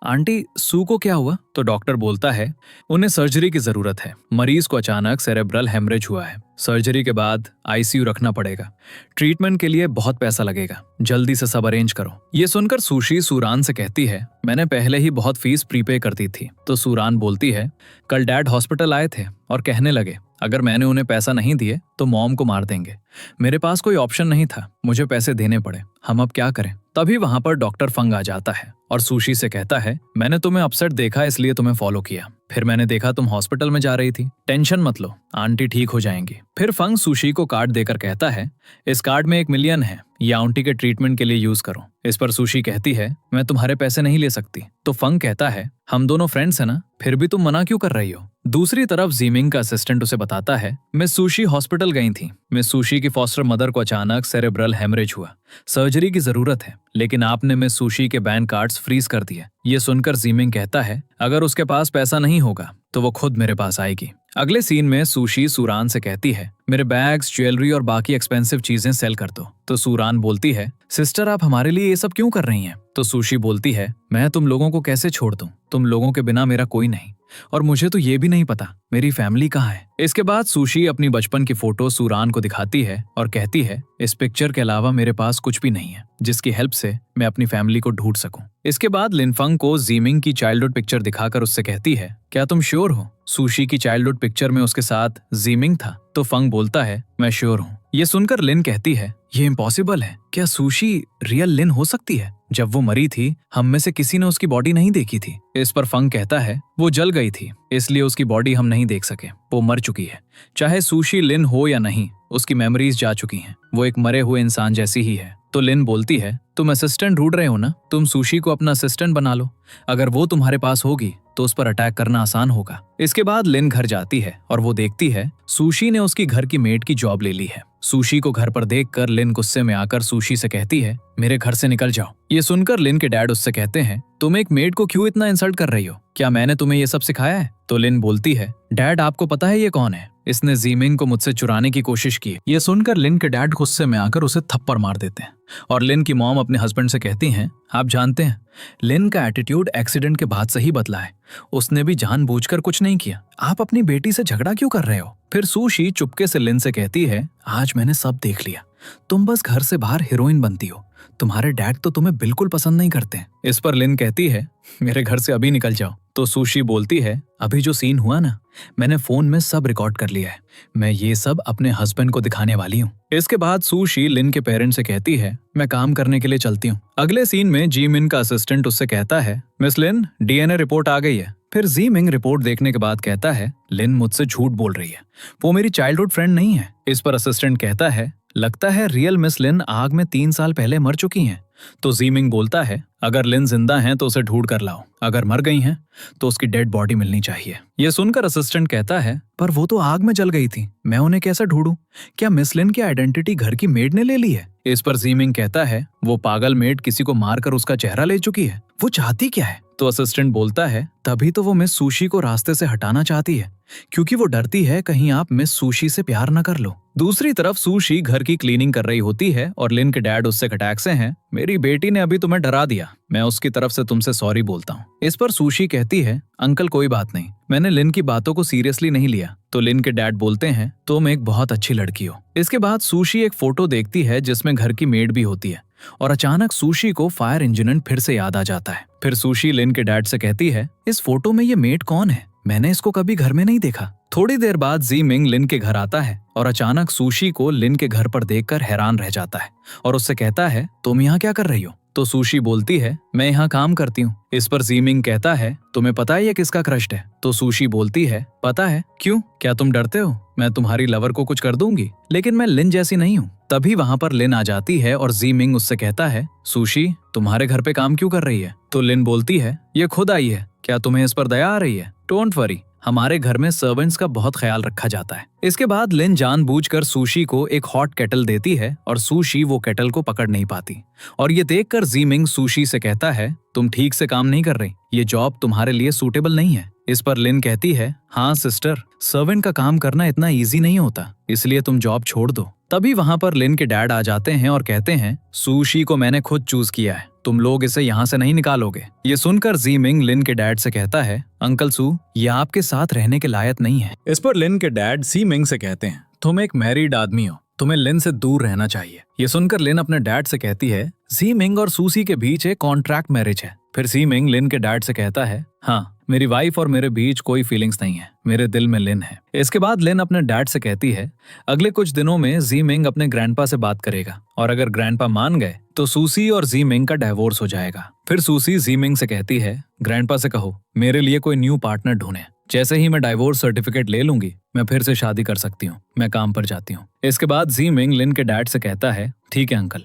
आंटी सू को क्या हुआ। तो डॉक्टर बोलता है उन्हें सर्जरी की जरूरत है, मरीज को अचानक सेरेब्रल हेमरेज हुआ है, सर्जरी के बाद आईसीयू रखना पड़ेगा, ट्रीटमेंट के लिए बहुत पैसा लगेगा, जल्दी से सब अरेंज करो। ये सुनकर सुशी सूरान से कहती है मैंने पहले ही बहुत फीस प्रीपे कर दी थी। तो सूरान बोलती है कल डैड हॉस्पिटल आए थे और कहने लगे अगर मैंने उन्हें पैसा नहीं दिए तो मॉम को मार देंगे, मेरे पास कोई ऑप्शन नहीं था, मुझे पैसे देने पड़े, हम अब क्या करें। तभी वहां पर डॉक्टर फंग आ जाता है और सुशी से कहता है मैंने तुम्हें अपसेट देखा इसलिए तुम्हें फॉलो किया, फिर मैंने देखा तुम हॉस्पिटल में जा रही थी, टेंशन मत लो आंटी ठीक हो जाएंगी। फिर फंग सुशी को कार्ड देकर कहता है इस कार्ड में 1 मिलियन है, ये आंटी के ट्रीटमेंट के लिए यूज करो। इस पर सुशी कहती है मैं तुम्हारे पैसे नहीं ले सकती। तो फंग कहता है हम दोनों फ्रेंड्स हैं ना, फिर भी तुम मना क्यों कर रही हो। दूसरी तरफ जीमिंग का असिस्टेंट उसे बताता है मिस सुशी हॉस्पिटल गई थी, मिस सुशी की फॉस्टर मदर को अचानक सेरेब्रल हेमरेज हुआ, सर्जरी की जरूरत है, लेकिन आपने मिस सुशी के बैंक कार्ड्स फ्रीज कर दिए। ये सुनकर जीमिंग कहता है अगर उसके पास पैसा नहीं होगा तो वो खुद मेरे पास आएगी। अगले सीन में सुशी सूरान से कहती है मेरे बैग्स, ज्वेलरी और बाकी एक्सपेंसिव चीजें सेल कर दो। तो सूरान बोलती है सिस्टर आप हमारे लिए ये सब क्यों कर रही हैं। तो सुशी बोलती है मैं तुम लोगों को कैसे छोड़ दूं, तुम लोगों के बिना मेरा कोई नहीं और मुझे तो ये भी नहीं पता मेरी फैमिली कहाँ है। इसके बाद सुशी अपनी बचपन की फोटो सूरान को दिखाती है और कहती है इस पिक्चर के अलावा मेरे पास कुछ भी नहीं है जिसकी हेल्प से मैं अपनी फैमिली को ढूंढ सकूं। इसके बाद लिनफंग को जीमिंग की चाइल्डहुड पिक्चर दिखाकर उससे कहती है क्या तुम श्योर हो सुशी की चाइल्डहुड पिक्चर में उसके साथ जीमिंग था। तो फंग बोलता है मैं श्योर हूँ। ये सुनकर लिन कहती है ये इम्पॉसिबल है, क्या सुशी रियल लिन हो सकती है, जब वो मरी थी हम में से किसी ने उसकी बॉडी नहीं देखी थी। इस पर फंग कहता है वो जल गई थी इसलिए उसकी बॉडी हम नहीं देख सके, वो मर चुकी है, चाहे सुशी लिन हो या नहीं उसकी मेमोरीज जा चुकी हैं, वो एक मरे हुए इंसान जैसी ही है। तो लिन बोलती है तुम असिस्टेंट ढूंढ रहे हो ना, तुम सुशी को अपना असिस्टेंट बना लो, अगर वो तुम्हारे पास होगी तो उस पर अटैक करना आसान होगा। इसके बाद लिन घर जाती है और वो देखती है सुशी ने उसकी घर की मेड की जॉब ले ली है। सुशी को घर पर देखकर लिन गुस्से में आकर सुशी से कहती है मेरे घर से निकल जाओ। ये सुनकर लिन के डैड उससे कहते हैं तुम एक मेड को क्यों इतना इंसल्ट कर रही हो, क्या मैंने तुम्हें ये सब सिखाया है। तो लिन बोलती है डैड आपको पता है ये कौन है, इसने जीमिंग को मुझसे चुराने की कोशिश की। ये सुनकर लिन के डैड गुस्से में आकर उसे थप्पड़ मार देते हैं और लिन की मॉम अपने हस्बैंड से कहती हैं आप जानते हैं लिन का एटीट्यूड एक्सीडेंट के बाद से ही बदला है, उसने भी जानबूझकर कुछ नहीं किया, आप अपनी बेटी से झगड़ा क्यों कर रहे हो। फिर सुशी चुपके से लिन से कहती है आज मैंने सब देख लिया, तुम बस घर से बाहर हीरोइन बनती हो, तुम्हारे डैड तो तुम्हें बिल्कुल पसंद नहीं करते। इस पर लिन कहती है मेरे घर से अभी निकल जाओ। तो सुशी बोलती है अभी जो सीन हुआ ना मैंने फोन में सब रिकॉर्ड कर लिया है, मैं ये सब अपने हस्बैंड को दिखाने वाली हूँ। इसके बाद सुशी लिन के पेरेंट्स से कहती है मैं काम करने के लिए चलती हूँ। अगले सीन में जी मिन का असिस्टेंट उससे कहता है मिस लिन डीएनए रिपोर्ट आ गई है। फिर जी मिंग रिपोर्ट देखने के बाद कहता है लिन मुझसे झूठ बोल रही है, वो मेरी चाइल्डहुड फ्रेंड नहीं है। इस पर असिस्टेंट कहता है लगता है रियल मिस लिन आग में 3 साल पहले मर चुकी हैं। तो जीमिंग बोलता है अगर लिन जिंदा हैं तो उसे ढूंढ कर लाओ, अगर मर गई हैं तो उसकी डेड बॉडी मिलनी चाहिए। ये सुनकर असिस्टेंट कहता है पर वो तो आग में जल गई थी, मैं उन्हें कैसे ढूंढूं, क्या मिस लिन की आइडेंटिटी घर की मेड ने ले ली है। इस पर जीमिंग कहता है वो पागल मेड किसी को मारकर उसका चेहरा ले चुकी है, वो चाहती क्या है, तो असिस्टेंट बोलता है तभी तो वो मिस सुशी को रास्ते से हटाना चाहती है, क्योंकि वो डरती है कहीं आप मिस सुशी से प्यार न कर लो। दूसरी तरफ सुशी घर की क्लीनिंग कर रही होती है और लिन के डैड उससे कटाक्स से हैं, मेरी बेटी ने अभी तुम्हें डरा दिया, मैं उसकी तरफ से तुमसे सॉरी बोलता हूँ। इस पर सुशी कहती है अंकल कोई बात नहीं, मैंने लिन की बातों को सीरियसली नहीं लिया। तो लिन के डैड बोलते हैं तुम एक बहुत अच्छी लड़की हो। इसके बाद सुशी एक फोटो देखती है जिसमें घर की मेड भी होती है और अचानक सुशी को फायर इंजीनियर फिर से याद आ जाता है। फिर सुशी लिन के डैड से कहती है इस फोटो में ये मेड कौन है, मैंने इसको कभी घर में नहीं देखा। थोड़ी देर बाद जी मिंग लिन के घर आता है और अचानक सुशी को लिन के घर पर देखकर हैरान रह जाता है और उससे कहता है तुम यहाँ क्या कर रही हो। तो सुशी बोलती है मैं यहाँ काम करती हूँ। इस पर जी मिंग कहता है तुम्हें पता है ये किसका क्रश है। तो सुशी बोलती है पता है, क्यों, क्या तुम डरते हो मैं तुम्हारी लवर को कुछ कर दूंगी, लेकिन मैं लिन जैसी नहीं हूँ। तभी वहाँ पर लिन आ जाती है और जी मिंग उससे कहता है सुशी तुम्हारे घर पे काम क्यों कर रही है। तो लिन बोलती है ये खुद आई है, क्या तुम्हें इस पर दया आ रही है। डोंट वरी, हमारे घर में सर्वेंट्स का बहुत ख्याल रखा जाता है। इसके बाद लिन जानबूझकर सुशी को एक हॉट केटल देती है और सुशी वो केटल को पकड़ नहीं पाती और ये देखकर जी मिंग सुशी से कहता है तुम ठीक से काम नहीं कर रही, ये जॉब तुम्हारे लिए सूटेबल नहीं है। इस पर लिन कहती है हाँ सिस्टर, सर्वेंट का काम करना इतना इजी नहीं होता, इसलिए तुम जॉब छोड़ दो। तभी वहाँ पर लिन के डैड आ जाते हैं और कहते हैं सुशी को मैंने खुद चूज किया है, तुम लोग इसे यहाँ से नहीं निकालोगे। ये सुनकर जी मिंग लिन के डैड से कहता है अंकल सू ये आपके साथ रहने के लायक नहीं है। इस पर लिन के डैड जी मिंग से कहते हैं तुम एक मैरिड आदमी हो, तुम्हें लिन से दूर रहना चाहिए। ये सुनकर लिन अपने डैड से कहती है जी मिंग और सूसी के बीच एक कॉन्ट्रैक्ट मैरिज है। फिर जी मिंग लिन के डैड से कहता है हाँ मेरी वाइफ और मेरे बीच कोई फीलिंग्स नहीं है, मेरे दिल में लिन है। इसके बाद लिन अपने डैड से कहती है अगले कुछ दिनों में जी मिंग अपने ग्रैंडपा से बात करेगा और अगर ग्रैंडपा मान गए तो सूसी और जी मिंग का डिवोर्स हो जाएगा। फिर सूसी जी मिंग से कहती है ग्रैंडपा से कहो मेरे लिए कोई न्यू पार्टनर ढूंढे, जैसे ही मैं डिवोर्स सर्टिफिकेट ले लूंगी मैं फिर से शादी कर सकती हूँ, मैं काम पर जाती हूँ। इसके बाद जी मिंग लिन के डैड से कहता है ठीक है अंकल,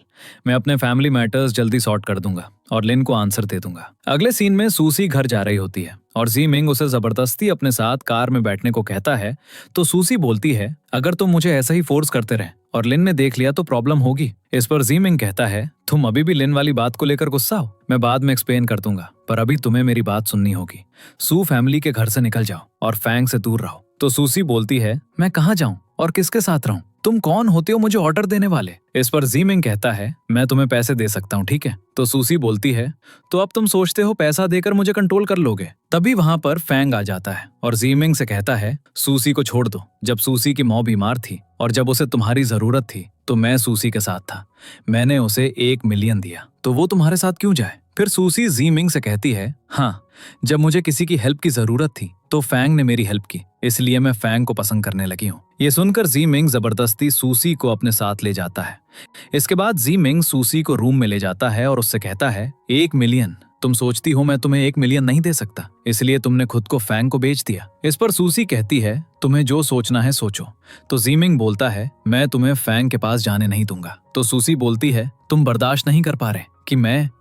मैं अपने फैमिली मैटर्स जल्दी सॉर्ट कर दूंगा और लिन को आंसर दे दूंगा। अगले सीन में सूसी घर जा रही होती है और जी मिंग उसे जबरदस्ती अपने साथ कार में बैठने को कहता है। तो सूसी बोलती है अगर तुम मुझे ऐसा ही फोर्स करते रहे और लिन ने देख लिया तो प्रॉब्लम होगी। इस पर जी मिंग कहता है तुम अभी भी लिन वाली बात को लेकर गुस्सा हो, मैं बाद में एक्सप्लेन कर दूंगा, पर अभी तुम्हें मेरी बात सुननी होगी। सू फैमिली के घर से निकल जाओ और फैंग से दूर रहो। तो सूसी बोलती है मैं कहाँ जाऊं और किसके साथ रहूं, तुम कौन होते हो मुझे ऑर्डर देने वाले। इस पर जी मिंग कहता है मैं तुम्हें पैसे दे सकता हूँ, ठीक है। तो सूसी बोलती है तो अब तुम सोचते हो पैसा देकर मुझे कंट्रोल कर लोगे। तभी वहां पर फैंग आ जाता है और जी मिंग से कहता है सूसी को छोड़ दो, जब सूसी की मौत बीमार थी और जब उसे तुम्हारी जरूरत थी तो मैं सूसी के साथ था, मैंने उसे 1 मिलियन दिया, तो वो तुम्हारे साथ क्यों जाए। फिर सूसी जी मिंग से कहती है हाँ जब मुझे किसी की हेल्प की जरूरत थी तो फैंग ने मेरी हेल्प की, इसलिए मैं फैंग को पसंद करने लगी हूँ। ये सुनकर जी मिंग जबरदस्ती सूसी को अपने साथ ले जाता है। इसके बाद जी मिंग सूसी को रूम में ले जाता है और उससे कहता है 1 मिलियन, तुम सोचती हो मैं तुम्हें 1 मिलियन नहीं दे सकता, इसलिए तुमने खुद को फैंग को बेच दिया। इस पर सूसी कहती है तुम्हें जो सोचना है सोचो। तो जी मिंग बोलता है मैं तुम्हें फैंग के पास जाने नहीं दूंगा। तो सूसी बोलती है तुम बर्दाश्त नहीं कर पा रहे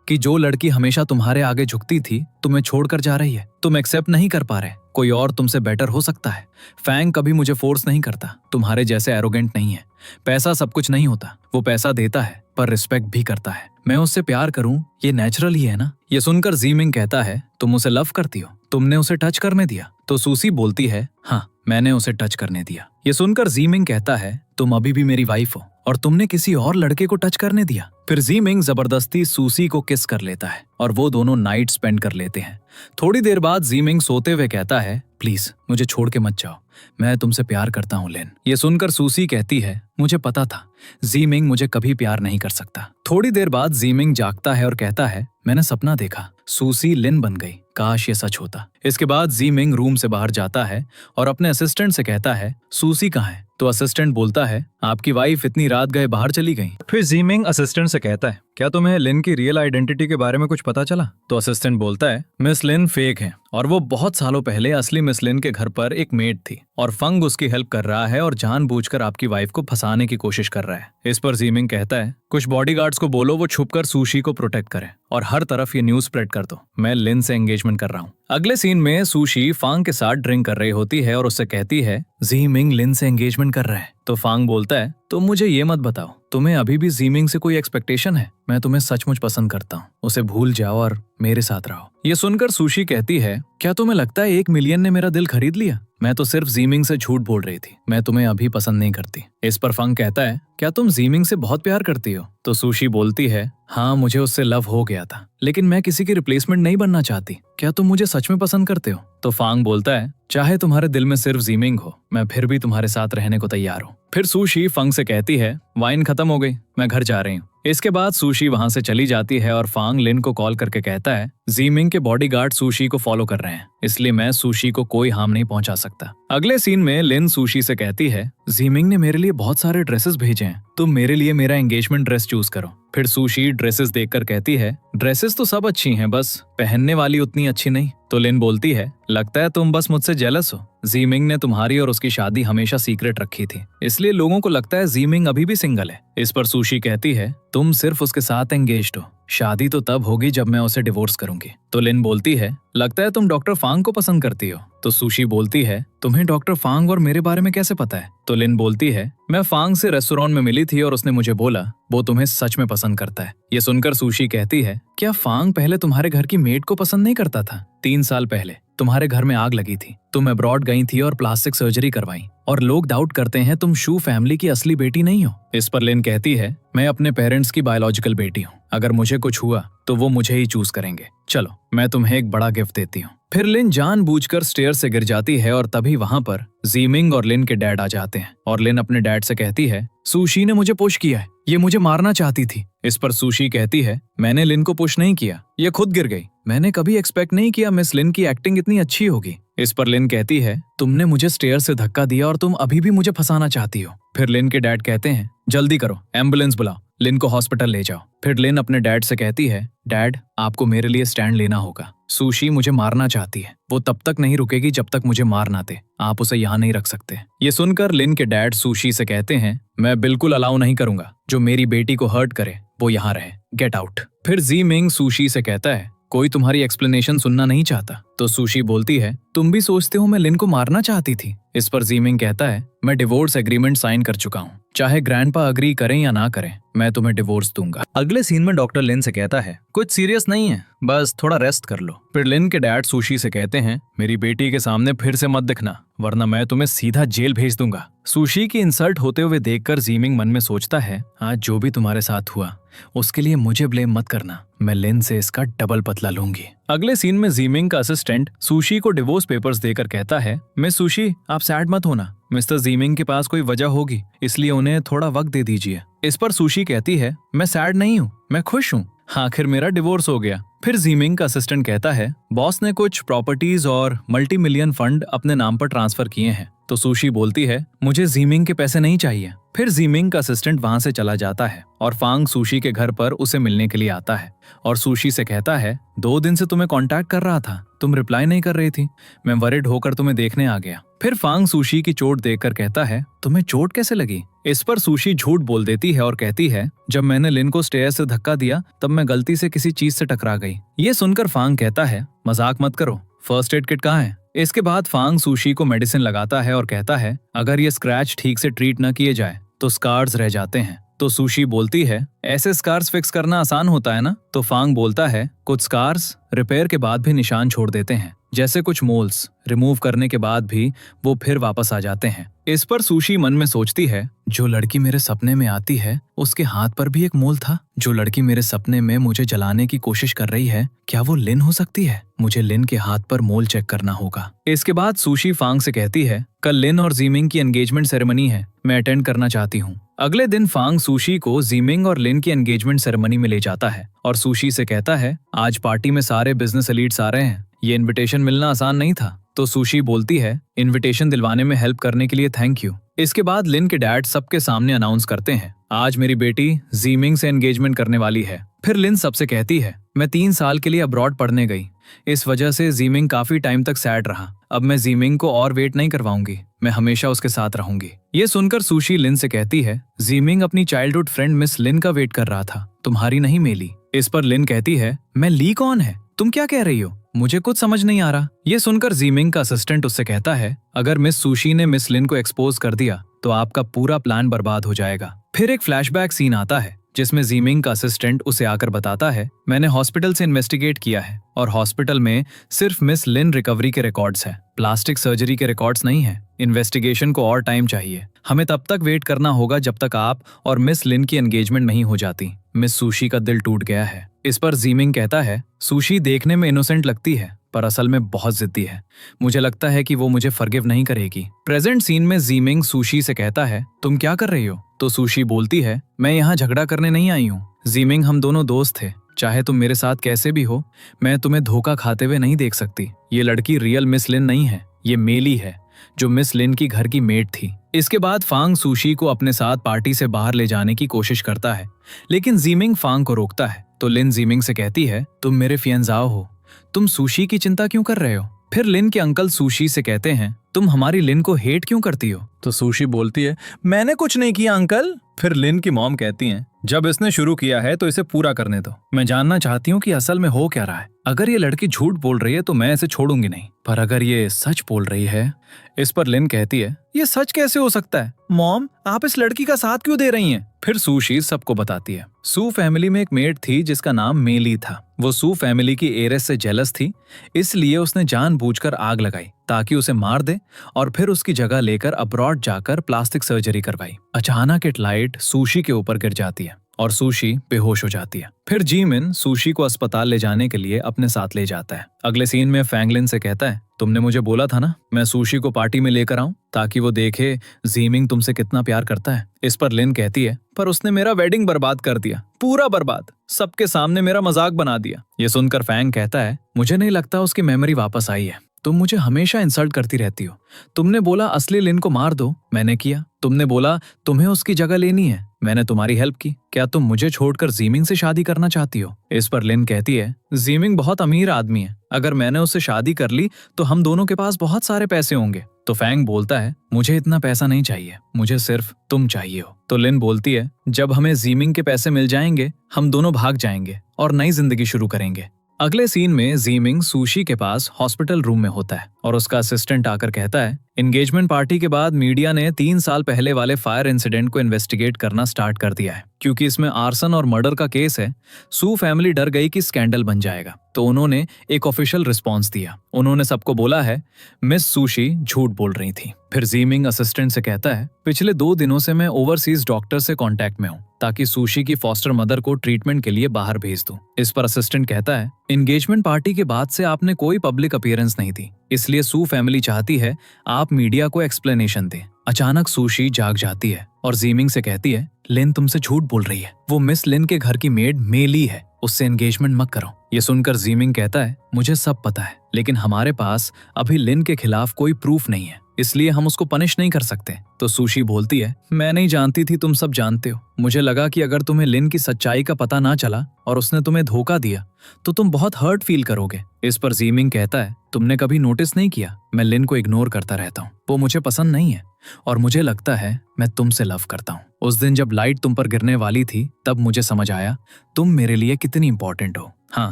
कि जो लड़की हमेशा तुम्हारे आगे झुकती थी तुम्हें छोड़कर जा रही है, तुम एक्सेप्ट नहीं कर पा रहे कोई और तुमसे बेटर हो सकता है। फैंग कभी मुझे फोर्स नहीं करता, तुम्हारे जैसे एरोगेंट नहीं है। पैसा सब कुछ नहीं होता, वो पैसा देता है पर रिस्पेक्ट भी करता है। मैं उससे प्यार करूं ये नेचुरल ही है ना। ये सुनकर जी मिंग कहता है तुम उसे लव करती हो, तुमने उसे टच करने दिया। तो सूसी बोलती है हाँ मैंने उसे टच करने दिया। ये सुनकर जी मिंग कहता है तुम अभी भी मेरी वाइफ हो और तुमने किसी और लड़के को टच करने दिया। फिर जी मिंग जबरदस्ती सूसी को किस कर लेता है और वो दोनों नाइट स्पेंड कर लेते हैं। थोड़ी देर बाद जी मिंग सोते हुए कहता है प्लीज मुझे छोड़ के मत जाओ, मैं तुमसे प्यार करता हूँ लिन। ये सुनकर सूसी कहती है मुझे पता था जी मिंग मुझे कभी प्यार नहीं कर सकता। थोड़ी देर बाद जी मिंग जागता है और कहता है मैंने सपना देखा, सूसी लिन बन गई, काश ये सच होता। इसके बाद जी मिंग रूम से बाहर जाता है और अपने असिस्टेंट से कहता है सूसी कहाँ है। तो असिस्टेंट बोलता है आपकी वाइफ इतनी रात गए बाहर चली गई। फिर जी मिंग असिस्टेंट से कहता है क्या तुम्हें लिन की रियल आइडेंटिटी के बारे में कुछ पता चला। तो असिस्टेंट बोलता है मिस लिन फेक है और वो बहुत सालों पहले असली मिस लिन के घर पर एक मेड थी और फंग उसकी हेल्प कर रहा है और जानबूझकर आपकी वाइफ को फंसाने की कोशिश कर रहा है। इस पर जी मिंग कहता है कुछ बॉडीगार्ड्स को बोलो वो छुपकर सुशी को प्रोटेक्ट करें और हर तरफ ये न्यूज स्प्रेड कर दो, मैं लिन से एंगेजमेंट कर रहा हूँ। अगले सीन में सुशी फांग के साथ ड्रिंक कर रही होती है और उससे कहती है जी मिंग लिन से एंगेजमेंट कर रहा है। तो फांग बोलता है तो मुझे ये मत बताओ तुम्हें अभी भी जी मिंग से कोई एक्सपेक्टेशन है, मैं तुम्हें सचमुच पसंद करता हूँ, उसे भूल जाओ और मेरे साथ रहो। ये सुनकर सुशी कहती है, क्या तुम्हें लगता है 1 मिलियन ने मेरा दिल खरीद लिया? मैं तो सिर्फ जीमिंग से झूठ बोल रही थी, मैं तुम्हें अभी पसंद नहीं करती। इस पर फंग कहता है, क्या तुम जीमिंग से बहुत प्यार करती हो? तो सुशी बोलती है, हाँ मुझे उससे लव हो गया था, लेकिन मैं किसी की रिप्लेसमेंट नहीं बनना चाहती। क्या तुम मुझे सच में पसंद करते हो? तो फांग बोलता है, चाहे तुम्हारे दिल में सिर्फ जीमिंग हो, मैं फिर भी तुम्हारे साथ रहने को तैयार हूँ। फिर सुशी फंग से कहती है, वाइन खत्म हो गई, मैं घर जा रही हूँ। इसके बाद सुशी वहां से चली जाती है और फांग लिन को कॉल करके कहता है, जीमिंग के बॉडीगार्ड सुशी को फॉलो कर रहे हैं, इसलिए मैं सुशी को कोई हार्म नहीं पहुंचा सकता। अगले सीन में लिन सुशी से कहती है, जीमिंग ने मेरे लिए बहुत सारे ड्रेसेस भेजे हैं, तुम मेरे लिए मेरा एंगेजमेंट ड्रेस चूज करो। फिर सुशी ड्रेसेस देखकर कहती है, ड्रेसेस तो सब अच्छी हैं, बस पहनने वाली उतनी अच्छी नहीं। तो लिन बोलती है, लगता है तुम बस मुझसे जेलस हो। जीमिंग ने तुम्हारी और उसकी शादी हमेशा सीक्रेट रखी थी, इसलिए लोगों को लगता है जीमिंग अभी भी सिंगल है। इस पर सुशी कहती है, तुम सिर्फ उसके साथ एंगेज्ड हो, शादी तो तब होगी जब मैं उसे डिवोर्स करूंगी। तो लिन बोलती है, लगता है तुम डॉक्टर फांग को पसंद करती हो। तो सुशी बोलती है, तुम्हें डॉक्टर फांग और मेरे बारे में कैसे पता है? तो लिन बोलती है, मैं फांग से रेस्टोरेंट में मिली थी और उसने मुझे बोला वो तुम्हें सच में पसंद करता है। ये सुनकर सुशी कहती है, क्या फांग पहले तुम्हारे घर की मेड को पसंद नहीं करता था? 3 साल पहले तुम्हारे घर में आग लगी थी, तुम अब्रॉड गई थी और प्लास्टिक सर्जरी करवाई, और लोग डाउट करते हैं तुम शू फैमिली की असली बेटी नहीं हो। इस पर लिन कहती है, मैं अपने पेरेंट्स की बायोलॉजिकल बेटी हूँ, अगर मुझे कुछ हुआ तो वो मुझे ही चूज करेंगे। चलो मैं तुम्हें एक बड़ा गिफ्ट देती हूँ। फिर लिन जानबूझकर स्टेयर से गिर जाती है और तभी वहां पर जीमिंग और लिन के डैड आ जाते हैं और लिन अपने डैड से कहती है, सुशी ने मुझे पुश किया है, ये मुझे मारना चाहती थी। इस पर सुशी कहती है, मैंने लिन को पुश नहीं किया, ये खुद गिर गई। मैंने कभी एक्सपेक्ट नहीं किया मिस लिन की एक्टिंग इतनी अच्छी होगी। इस पर लिन कहती है, तुमने मुझे स्टेयर से धक्का दिया और तुम अभी भी मुझे फंसाना चाहती हो। फिर लिन के डैड कहते हैं, जल्दी करो, एम्बुलेंस बुलाओ, लिन को हॉस्पिटल ले जाओ। फिर लिन अपने डैड से कहती है, डैड आपको मेरे लिए स्टैंड लेना होगा, सुशी मुझे मारना चाहती है, वो तब तक नहीं रुकेगी जब तक मुझे मार ना दे, आप उसे यहाँ नहीं रख सकते। ये सुनकर लिन के डैड सुशी से कहते हैं, मैं बिल्कुल अलाउ नहीं करूंगा, जो मेरी बेटी को हर्ट करे वो यहाँ रहे, गेट आउट। फिर जीमिंग सुशी से कहता है, कोई तुम्हारी एक्सप्लेनेशन सुनना नहीं चाहता। तो सुशी बोलती है, तुम भी सोचते हो मैं लिन को मारना चाहती थी। इस पर जीमिंग कहता है, मैं डिवोर्स एग्रीमेंट साइन कर चुका हूँ, चाहे ग्रैंडपा अग्री करें या ना करें, मैं तुम्हें डिवोर्स दूंगा। अगले सीन में डॉक्टर लिन से कहता है, कुछ सीरियस नहीं है, बस थोड़ा रेस्ट कर लो। फिर लिन के डैड सुशी से कहते हैं, मेरी बेटी के सामने फिर से मत दिखना, वरना मैं तुम्हें सीधा जेल भेज दूंगा। सुशी की इंसल्ट होते हुए देखकर जीमिंग मन में सोचता है, आज जो भी तुम्हारे साथ हुआ उसके लिए मुझे ब्लेम मत करना, मैं लिन से इसका डबल बदला लूंगी। अगले सीन में जीमिंग का असिस्टेंट सुशी को डिवोर्स पेपर्स देकर कहता है, मिस सुशी आप सैड मत होना, मिस्टर जीमिंग के पास कोई वजह होगी, इसलिए उन्हें थोड़ा वक्त दे दीजिए। इस पर सुशी कहती है, मैं सैड नहीं हूँ, मैं खुश हूँ, आखिर मेरा डिवोर्स हो गया। फिर जीमिंग का असिस्टेंट कहता है, बॉस ने कुछ प्रॉपर्टीज और मल्टी-मिलियन फंड अपने नाम पर ट्रांसफर किए हैं। तो सुशी बोलती है, मुझे जीमिंग के पैसे नहीं चाहिए। फिर जीमिंग का असिस्टेंट वहां से चला जाता है और फांग सुशी के घर पर उसे मिलने के लिए आता है और सुशी से कहता है, 2 दिन से तुम्हें कांटेक्ट कर रहा था, तुम रिप्लाई नहीं कर रही थी, मैं वरिड होकर तुम्हें देखने आ गया। फिर फांग सुशी की चोट देखकर कहता है, तुम्हें चोट कैसे लगी? इस पर सुशी झूठ बोल देती है और कहती है, जब मैंने लिन को स्टेयर से धक्का दिया तब मैं गलती से किसी चीज से टकरा गई। ये सुनकर फांग कहता है, मजाक मत करो, फर्स्ट एड किट कहाँ है? इसके बाद फांग सुशी को मेडिसिन लगाता है और कहता है, अगर ये स्क्रैच ठीक से ट्रीट न किए जाए तो स्कार्स रह जाते हैं। तो सुशी बोलती है, ऐसे स्कार्स फिक्स करना आसान होता है ना? तो फांग बोलता है, कुछ स्कार्स रिपेयर के बाद भी निशान छोड़ देते हैं, जैसे कुछ मोल्स रिमूव करने के बाद भी वो फिर वापस आ जाते हैं। इस पर सुशी मन में सोचती है, जो लड़की मेरे सपने में आती है उसके हाथ पर भी एक मोल था, जो लड़की मेरे सपने में मुझे जलाने की कोशिश कर रही है, क्या वो लिन हो सकती है? मुझे लिन के हाथ पर मोल चेक करना होगा। इसके बाद सुशी फांग से कहती है, कल लिन और जीमिंग की एंगेजमेंट सेरेमनी है, मैं अटेंड करना चाहती हूँ। अगले दिन फांग सुशी को जीमिंग और लिन की एंगेजमेंट सेरेमनी में ले जाता है और सुशी से कहता है, आज पार्टी में सारे बिजनेस एलीट्स आ रहे हैं, ये इनविटेशन मिलना आसान नहीं था। तो सुशी बोलती है, इनविटेशन दिलवाने में हेल्प करने के लिए थैंक यू। इसके बाद लिन के डैड सबके सामने अनाउंस करते हैं, आज मेरी बेटी जीमिंग से एंगेजमेंट करने वाली है। फिर लिन सबसे कहती है, मैं 3 साल के लिए अब्रॉड पढ़ने गई, इस वजह से जीमिंग काफी टाइम तक सैड रहा, अब मैं जीमिंग को और वेट नहीं करवाऊंगी, मैं हमेशा उसके साथ रहूंगी। ये सुनकर सुशी लिन से कहती है, जीमिंग अपनी चाइल्डहुड फ्रेंड मिस लिन का वेट कर रहा था, तुम्हारी नहीं मेली। इस पर लिन कहती है, मैं ली कौन है? तुम क्या कह रही हो? मुझे कुछ समझ नहीं आ रहा। ये सुनकर जीमिंग का असिस्टेंट उससे कहता है, अगर मिस सुशी ने मिस लिन को एक्सपोज कर दिया तो आपका पूरा प्लान बर्बाद हो जाएगा। फिर एक फ्लैशबैक सीन आता है जिसमें जीमिंग का असिस्टेंट उसे आकर बताता है, मैंने हॉस्पिटल से इन्वेस्टिगेट किया है और हॉस्पिटल में सिर्फ मिस लिन रिकवरी के रिकॉर्ड्स हैं, प्लास्टिक सर्जरी के रिकॉर्ड्स नहीं है। इन्वेस्टिगेशन को और टाइम चाहिए। हमें तब तक वेट करना होगा जब तक आप और मिस लिन की एंगेजमेंट नहीं हो जाती। मिस सुशी का दिल टूट गया है। इस पर जीमिंग कहता है, सुशी देखने में इनोसेंट लगती है पर असल में बहुत जिद्दी है। मुझे लगता है कि वो मुझे फॉरगिव नहीं करेगी। प्रेजेंट सीन में जीमिंग सुशी से कहता है, तुम क्या कर रही हो? तो सुशी बोलती है, मैं यहाँ झगड़ा करने नहीं आई हूँ। जीमिंग, हम दोनों दोस्त थे, चाहे तुम मेरे साथ कैसे भी हो, मैं तुम्हें धोखा खाते हुए नहीं देख सकती। ये लड़की रियल मिस लिन नहीं है, ये मेली है जो मिस लिन की घर की मेड थी। इसके बाद फांग सुशी को अपने साथ पार्टी से बाहर ले जाने की कोशिश करता है, लेकिन जीमिंग फांग को रोकता है। तो लिन जीमिंग से कहती है, तुम मेरे फियांजाओ हो, तुम सुशी की चिंता क्यों कर रहे हो? फिर लिन के अंकल सुशी से कहते हैं, तुम हमारी लिन को हेट क्यों करती हो? तो सुशी बोलती है, मैंने कुछ नहीं किया अंकल। फिर लिन की मॉम कहती हैं, जब इसने शुरू किया है तो इसे पूरा करने दो। मैं जानना चाहती हूँ कि असल में हो क्या रहा है। अगर ये लड़की झूठ बोल रही है तो मैं इसे छोड़ूंगी नहीं, पर अगर ये सच बोल रही है। इस पर लिन कहती है, ये सच कैसे हो सकता है? मॉम, आप इस लड़की का साथ क्यों दे रही हैं? फिर सुशी सबको बताती है। सू फैमिली में एक मेड थी जिसका नाम मेली था। वो सू फैमिली की एरेस से जेलस थी, इसलिए उसने जानबूझकर आग लगाई ताकि उसे मार दे और फिर उसकी जगह लेकर अब्रॉड जाकर प्लास्टिक सर्जरी करवाई। अचानक एक लाइट सुशी के ऊपर गिर जाती है और सुशी बेहोश हो जाती है। फिर जीमिन सुशी को अस्पताल ले जाने के लिए अपने साथ ले जाता है। अगले सीन में फैंगलिन से कहता है, तुमने मुझे बोला था ना मैं सुशी को पार्टी में लेकर आऊं ताकि वो देखे जीमिंग तुमसे कितना प्यार करता है। इस पर लिन कहती है, पर उसने मेरा वेडिंग बर्बाद कर दिया, पूरा बर्बाद, सबके सामने मेरा मजाक बना दिया। ये सुनकर फैंग कहता है, मुझे नहीं लगता उसकी मेमोरी वापस आई है। तुम मुझे हमेशा इंसल्ट करती रहती हो। तुमने बोला असली लिन को मार दो, मैंने किया। तुमने बोला तुम्हें उसकी जगह लेनी है, मैंने तुम्हारी हेल्प की। क्या तुम मुझे छोड़कर जीमिंग से शादी करना चाहती हो? इस पर लिन कहती है, जीमिंग बहुत अमीर आदमी है, अगर मैंने उससे शादी कर ली तो हम दोनों के पास बहुत सारे पैसे होंगे। तो फैंग बोलता है, मुझे इतना पैसा नहीं चाहिए, मुझे सिर्फ तुम चाहिए हो। तो लिन बोलती है, जब हमें जीमिंग के पैसे मिल जाएंगे हम दोनों भाग जाएंगे और नई जिंदगी शुरू करेंगे। अगले सीन में जीमिंग सुशी के पास हॉस्पिटल रूम में होता है और उसका असिस्टेंट आकर कहता है, एंगेजमेंट पार्टी के बाद मीडिया ने 3 साल पहले वाले फायर इंसिडेंट को इन्वेस्टिगेट करना स्टार्ट कर दिया है। क्योंकि इसमें आर्सन और मर्डर का केस है, सू फैमिली डर गई कि स्कैंडल बन जाएगा, तो उन्होंने एक ऑफिशियल रिस्पॉन्स दिया। उन्होंने सबको बोला है मिस सुशी झूठ बोल रही थी। फिर जीमिंग असिस्टेंट से कहता है, पिछले 2 दिनों से मैं ओवरसीज डॉक्टर से कांटेक्ट में हूँ ताकि सुशी की फॉस्टर मदर को ट्रीटमेंट के लिए बाहर भेज दूं। इस पर असिस्टेंट कहता है, एंगेजमेंट पार्टी के बाद से आपने कोई पब्लिक अपीयरेंस नहीं दी, इसलिए सू फैमिली चाहती है आप मीडिया को एक्सप्लेनेशन दें। अचानक सुशी जाग जाती है और जीमिंग से कहती है, लिन तुमसे झूठ बोल रही है, वो मिस लिन के घर की मेड मेली है, उससे एंगेजमेंट मत करो। ये सुनकर जीमिंग कहता है, मुझे सब पता है, लेकिन हमारे पास अभी लिन के खिलाफ कोई प्रूफ नहीं है, इसलिए हम उसको पनिश नहीं कर सकते। तो सुशी बोलती है, मैं नहीं जानती थी तुम सब जानते हो। मुझे लगा कि अगर तुम्हें लिन की सच्चाई का पता ना चला और उसने तुम्हें धोखा दिया तो तुम बहुत हर्ट फील करोगे। इस पर जीमिंग कहता है, तुमने कभी नोटिस नहीं किया मैं लिन को इग्नोर करता रहता हूँ, वो मुझे पसंद नहीं है और मुझे लगता है मैं तुमसे लव करता हूँ। उस दिन जब लाइट तुम पर गिरने वाली थी तब मुझे समझ आया तुम मेरे लिए कितनी इंपॉर्टेंट हो। हाँ,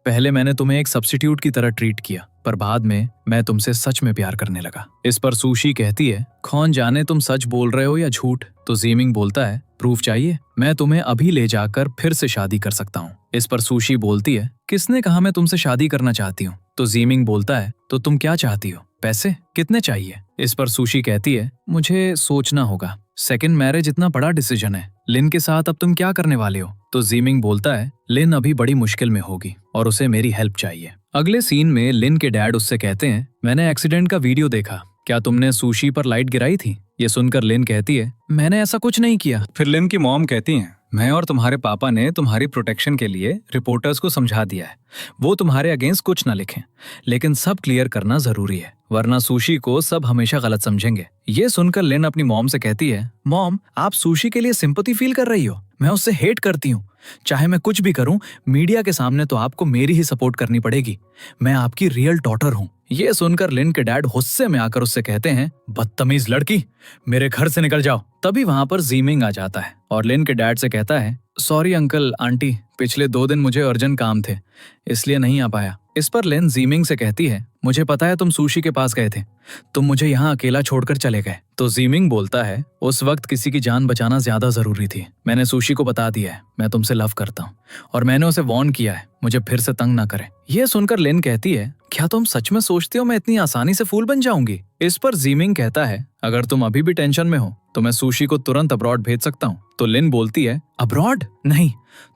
पहले मैंने तुम्हें एक सब्स्टिट्यूट की तरह ट्रीट किया, पर बाद में मैं तुमसे सच में प्यार करने लगा। इस पर सुशी कहती है, कौन जाने तुम सच बोल रहे हो या झूठ। तो जीमिंग बोलता है, प्रूफ चाहिए, मैं तुम्हें अभी ले जाकर फिर से शादी कर सकता हूँ। इस पर सुशी बोलती है, किसने कहा मैं तुमसे शादी करना चाहती हूँ। तो जीमिंग बोलता है, तो तुम क्या चाहती हो, पैसे कितने चाहिए। इस पर सुशी कहती है, मुझे सोचना होगा, सेकंड मैरिज इतना बड़ा डिसीजन है, लिन के साथ अब तुम क्या करने वाले हो। तो जीमिंग बोलता है, लिन अभी बड़ी मुश्किल में होगी और उसे मेरी हेल्प चाहिए। अगले सीन में लिन के डैड उससे कहते हैं, मैंने एक्सीडेंट का वीडियो देखा, क्या तुमने सुशी पर लाइट गिराई थी। ये सुनकर लिन कहती है, मैंने ऐसा कुछ नहीं किया। फिर लिन की मॉम कहती हैं, मैं और तुम्हारे पापा ने तुम्हारी प्रोटेक्शन के लिए रिपोर्टर्स को समझा दिया है, वो तुम्हारे अगेंस्ट कुछ ना लिखें, लेकिन सब क्लियर करना जरूरी है, वरना सुशी को सब हमेशा गलत समझेंगे। ये सुनकर लिन अपनी मॉम से कहती है, मॉम आप सुशी के लिए सिंपैथी फील कर रही हो, मैं उससे हेट करती हूँ, चाहे मैं कुछ भी करूं मीडिया के सामने तो आपको मेरी ही सपोर्ट करनी पड़ेगी, मैं आपकी रियल डॉटर हूं। ये सुनकर लिन के डैड गुस्से में आकर उससे कहते हैं, बदतमीज लड़की, मेरे घर से निकल जाओ। तभी वहां पर जीमिंग आ जाता है और लिन के डैड से कहता है, सॉरी अंकल आंटी, पिछले 2 दिन मुझे अर्जेंट काम थे, इसलिए नहीं आ पाया। इस पर लिन जीमिंग से कहती है, मुझे पता है तुम सुशी के पास गए थे, तुम मुझे यहाँ अकेला छोड़कर चले गए। तो जीमिंग बोलता है, उस वक्त किसी की जान बचाना ज्यादा जरूरी थी। मैंने सुशी को बता दिया है मैं तुमसे लव करता हूँ, और मैंने उसे वार्न किया है मुझे फिर से तंग ना करे। यह सुनकर लिन कहती है, क्या तुम सच में सोचते हो मैं इतनी आसानी से फूल बन जाऊंगी? इस पर जीमिंग कहता है, अगर तुम अभी भी टेंशन में हो तो मैं सुशी को तुरंत अब्रॉड भेज सकता हूँ। तो लिन बोलती है, अब्रॉड? नहीं,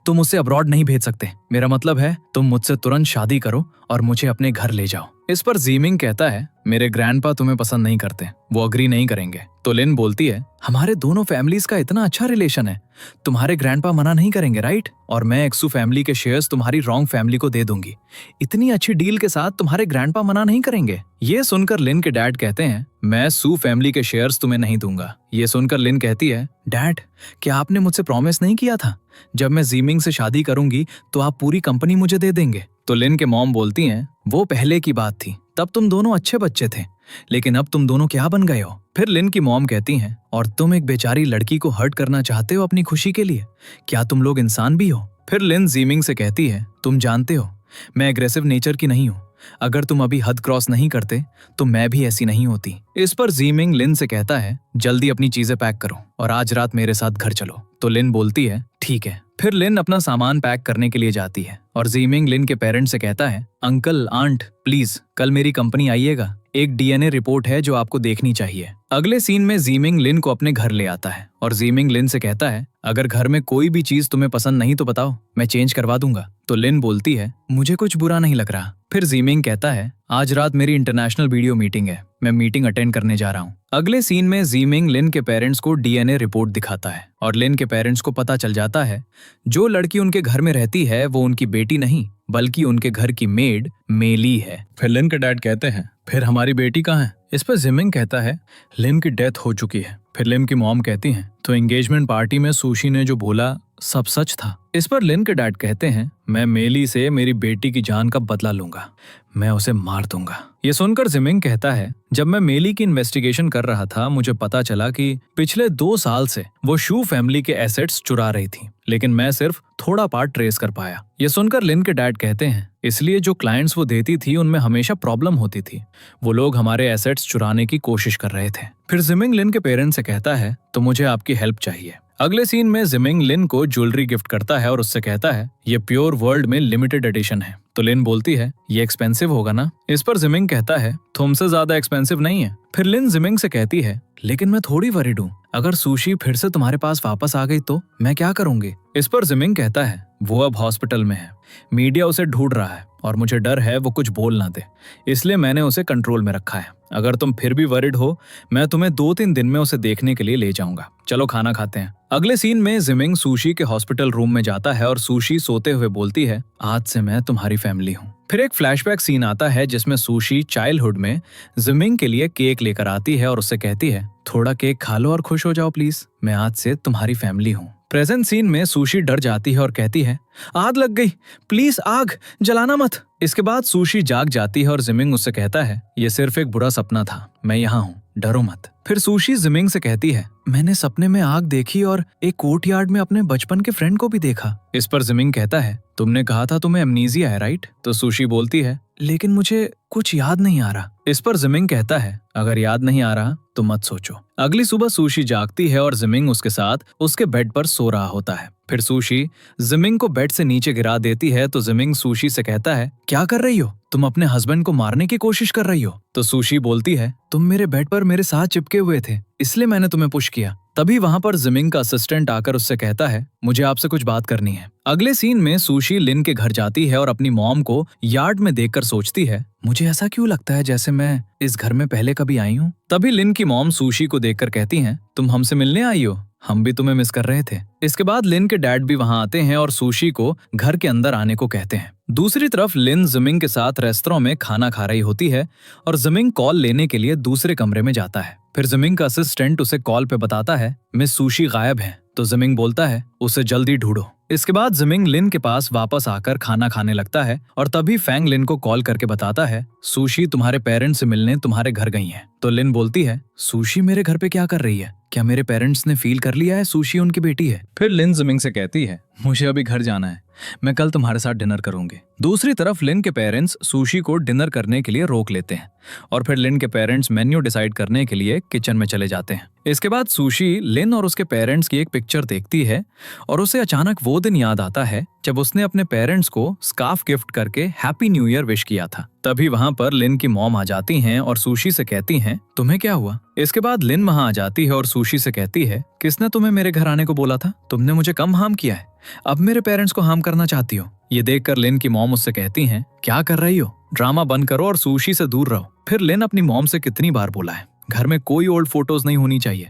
तुम उसे अब्रॉड नहीं भेज सकते। मेरा मतलब है तुम मुझसे तुरंत शादी करो और मुझे अपने घर ले जाओ। इस पर जीमिंग कहता है, मेरे ग्रैंडपा तुम्हें पसंद नहीं करते, वो अग्री नहीं करेंगे। तो लिन बोलती है, हमारे दोनों फैमिलीज का इतना अच्छा रिलेशन है, तुम्हारे ग्रैंडपा मना नहीं करेंगे राइट? और मैं एक्सू फैमिली के शेयर्स तुम्हारी रॉन्ग फैमिली को दे दूंगी। इतनी अच्छी डील के साथ तुम्हारे ग्रैंडपा मना नहीं करेंगे। ये सुनकर लिन के डैड कहते हैं, मैं सू फैमिली के शेयर्स तुम्हें नहीं दूंगा। ये सुनकर लिन कहती है, डैड क्या आपने मुझसे प्रॉमिस नहीं किया था जब मैं जीमिंग से शादी करूंगी तो आप पूरी कंपनी मुझे दे देंगे? तो लिन के मॉम बोलती हैं, वो पहले की बात थी, तब तुम दोनों अच्छे बच्चे थे, लेकिन अब तुम दोनों क्या बन गए हो? फिर लिन की मॉम कहती हैं, और तुम एक बेचारी लड़की को हर्ट करना चाहते हो अपनी खुशी के लिए? क्या तुम लोग इंसान भी हो? फिर लिन जीमिंग से कहती है, तुम जानते हो मैं एग्रेसिव नेचर की नहीं हूँ, अगर तुम अभी हद क्रॉस नहीं करते तो मैं भी ऐसी नहीं होती। इस पर जीमिंग लिन से कहता है, जल्दी अपनी चीजें पैक करो और आज रात मेरे साथ घर चलो। तो लिन बोलती है, ठीक है। फिर लिन अपना सामान पैक करने के लिए जाती है और जीमिंग लिन के पेरेंट्स से कहता है, अंकल आंट प्लीज कल मेरी कंपनी आइएगा, एक डीएनए रिपोर्ट है जो आपको देखनी चाहिए। अगले सीन में जीमिंग लिन को अपने घर ले आता है और जीमिंग लिन से कहता है, अगर घर में कोई भी चीज तुम्हें पसंद नहीं तो बताओ, मैं चेंज करवा दूंगा। तो लिन बोलती है, मुझे कुछ बुरा नहीं लग रहा। फिर जीमिंग कहता है, आज रात मेरी इंटरनेशनल वीडियो मीटिंग है, मैं मीटिंग अटेंड करने जा रहा हूँ। अगले सीन में जीमिंग लिन के पेरेंट्स को डीएनए रिपोर्ट दिखाता है और लिन के पेरेंट्स को पता चल जाता है जो लड़की उनके घर में रहती है वो उनकी बेटी नहीं बल्कि उनके घर की मेड मेली है। फिर लिन के डैड कहते हैं, फिर हमारी बेटी कहाँ है? इस पर जीमिंग कहता है, लिन की डेथ हो चुकी है। फिर लिन की मॉम कहती हैं, तो एंगेजमेंट पार्टी में सुशी ने जो बोला सब सच था? इस पर लिन के डैड कहते हैं, मैं मेली से मेरी बेटी की जान का बदला लूंगा, मैं उसे मार दूंगा। ये सुनकर जीमिंग कहता है, जब मैं मेली की इन्वेस्टिगेशन कर रहा था मुझे पता चला कि पिछले 2 साल से वो शू फैमिली के एसेट्स चुरा रही थी, लेकिन मैं सिर्फ थोड़ा पार्ट ट्रेस कर पाया। ये सुनकर लिन के डैड कहते हैं, इसलिए जो क्लाइंट्स वो देती थी उनमें हमेशा प्रॉब्लम होती थी, वो लोग हमारे एसेट्स चुराने की कोशिश कर रहे थे। फिर जीमिंग लिन के पेरेंट्स से कहता है, तो मुझे आपकी हेल्प चाहिए। अगले सीन में जीमिंग लिन को ज्वेलरी गिफ्ट करता है और उससे कहता है, ये प्योर वर्ल्ड में लिमिटेड एडिशन है। तो लिन बोलती है, ये एक्सपेंसिव होगा ना? इस पर जीमिंग कहता है, तुमसे ज्यादा एक्सपेंसिव नहीं है। फिर लिन जीमिंग से कहती है, लेकिन मैं थोड़ी वरीड हूँ, अगर सुशी फिर से तुम्हारे पास वापस आ गई तो मैं क्या करूंगी? इस पर जीमिंग कहता है, वो अब हॉस्पिटल में है, मीडिया उसे ढूंढ रहा है और मुझे डर है वो कुछ बोल ना दे, इसलिए मैंने उसे कंट्रोल में रखा है। अगर तुम फिर भी वरीड हो मैं तुम्हें 2-3 दिन में उसे देखने के लिए ले जाऊंगा, चलो खाना खाते हैं। अगले सीन में जीमिंग सुशी के हॉस्पिटल रूम में जाता है और सुशी सोते हुए बोलती है, आज से मैं तुम्हारी फैमिली हूँ। फिर एक फ्लैशबैक सीन आता है जिसमें सुशी चाइल्डहुड में जीमिंग के लिए केक लेकर आती है और उससे कहती है, थोड़ा केक खा लो और खुश हो जाओ प्लीज, मैं आज से तुम्हारी फैमिली हूँ। प्रेजेंट सीन में सुशी डर जाती है और कहती है, आग लग गई, प्लीज आग जलाना मत। इसके बाद सुशी जाग जाती है और जीमिंग उससे कहता है, ये सिर्फ एक बुरा सपना था, मैं यहाँ हूँ, डरो मत। फिर सुशी जीमिंग से कहती है, मैंने सपने में आग देखी और एक कोर्टयार्ड में अपने बचपन के फ्रेंड को भी देखा। इस पर जीमिंग कहता है, तुमने कहा था तुम्हें एमनीजिया है राइट? तो सुशी बोलती है, लेकिन मुझे कुछ याद नहीं आ रहा। इस पर जीमिंग कहता है, अगर याद नहीं आ रहा तो मत सोचो। अगली सुबह सुशी जागती है और जीमिंग उसके साथ उसके बेड पर सो रहा होता है। फिर सुशी जीमिंग को बेड से नीचे गिरा देती है तो जीमिंग सुशी से कहता है, क्या कर रही हो? तुम अपने हस्बैंड को मारने की कोशिश कर रही हो? तो सुशी बोलती है, तुम मेरे बेड पर मेरे साथ चिपके हुए थे इसलिए मैंने तुम्हें पुश किया। तभी वहां पर जीमिंग का असिस्टेंट आकर उससे कहता है, मुझे आपसे कुछ बात करनी है। अगले सीन में सुशी लिन के घर जाती है और अपनी मॉम को यार्ड में देखकर सोचती है, मुझे ऐसा क्यों लगता है जैसे मैं इस घर में पहले कभी आई हूँ। तभी लिन की मॉम सुशी को देखकर कहती हैं, तुम हमसे मिलने आई हो, हम भी तुम्हें मिस कर रहे थे। इसके बाद लिन के डैड भी वहां आते हैं और सुशी को घर के अंदर आने को कहते हैं। दूसरी तरफ लिन जीमिंग के साथ रेस्टोरेंट में खाना खा रही होती है और जीमिंग कॉल लेने के लिए दूसरे कमरे में जाता है। फिर जीमिंग का असिस्टेंट उसे कॉल पे बताता है, मिस सुशी गायब है। तो जीमिंग बोलता है, उसे जल्दी ढूंढो। इसके बाद जिमिंग लिन के पास वापस आकर खाना खाने लगता है और तभी फैंग लिन को कॉल करके बताता है सुशी तुम्हारे पेरेंट्स से मिलने तुम्हारे घर गई हैं। तो लिन बोलती है सुशी मेरे घर पे क्या कर रही है? क्या मेरे पेरेंट्स ने फील कर लिया है सुशी उनकी बेटी है? फिर लिन जिमिंग से कहती है मुझे अभी घर जाना है, मैं कल तुम्हारे साथ डिनर करूंगी। दूसरी तरफ लिन के पेरेंट्स सुशी को डिनर करने के लिए रोक लेते हैं और फिर लिन के पेरेंट्स मेन्यू डिसाइड करने के लिए किचन में चले जाते हैं। इसके बाद सुशी लिन और उसके पेरेंट्स की एक पिक्चर देखती है और उसे अचानक वो दिन याद आता है जब उसने अपने पेरेंट्स को स्कार्फ गिफ्ट करके हैप्पी न्यू ईयर विश किया था। तभी वहां पर लिन की मॉम आ जाती हैं और सुशी से कहती हैं तुम्हें क्या हुआ? इसके बाद लिन वहां आ जाती है और सुशी से कहती है किसने तुम्हें मेरे घर आने को बोला था? तुमने मुझे कम हार्म किया है, अब मेरे पेरेंट्स को हार्म करना चाहती हो। ये देखकर लिन की मॉम उससे कहती हैं क्या कर रही हो, ड्रामा बंद करो और सुशी से दूर रहो। फिर लिन अपनी मॉम से कितनी बार बोला है घर में कोई ओल्ड फोटोज नहीं होनी चाहिए,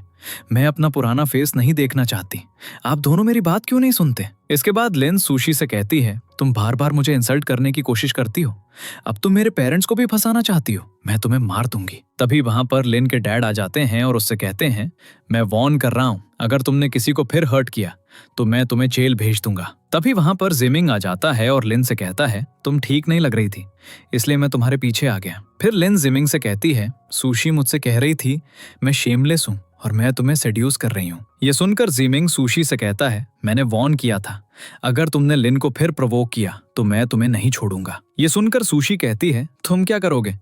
मैं अपना पुराना फेस नहीं देखना चाहती, आप दोनों मेरी बात क्यों नहीं सुनते? इसके बाद लिन सुशी से कहती है तुम बार बार मुझे इंसल्ट करने की कोशिश करती हो, अब तुम मेरे पेरेंट्स को भी फंसाना चाहती हो, मैं तुम्हें मार दूंगी। तभी वहां पर लिन के डैड आ जाते हैं और उससे कहते हैं मैं वार्न कर रहा हूं, अगर तुमने किसी को फिर हर्ट किया तो मैं तुम्हें जेल भेज दूंगा। तभी वहां पर जिमिंग आ जाता है और लिन से कहता है तुम ठीक नहीं लग रही थी, इसलिए मैं तुम्हारे पीछे आ गया। फिर लिन जिमिंग से कहती है सुशी मुझसे कह रही थी मैं शेमलेस हूँ और मैं तुम्हें सेड्यूस कर रही हूँ। ये सुनकर जिमिंग सुशी से कहता है मैंने वार्न किया था, अगर तुमने लिन को फिर प्रोवोक किया तो मैं तुम्हें नहीं छोड़ूंगा। ये सुनकर सुशी कहती है तुम क्या करोगे?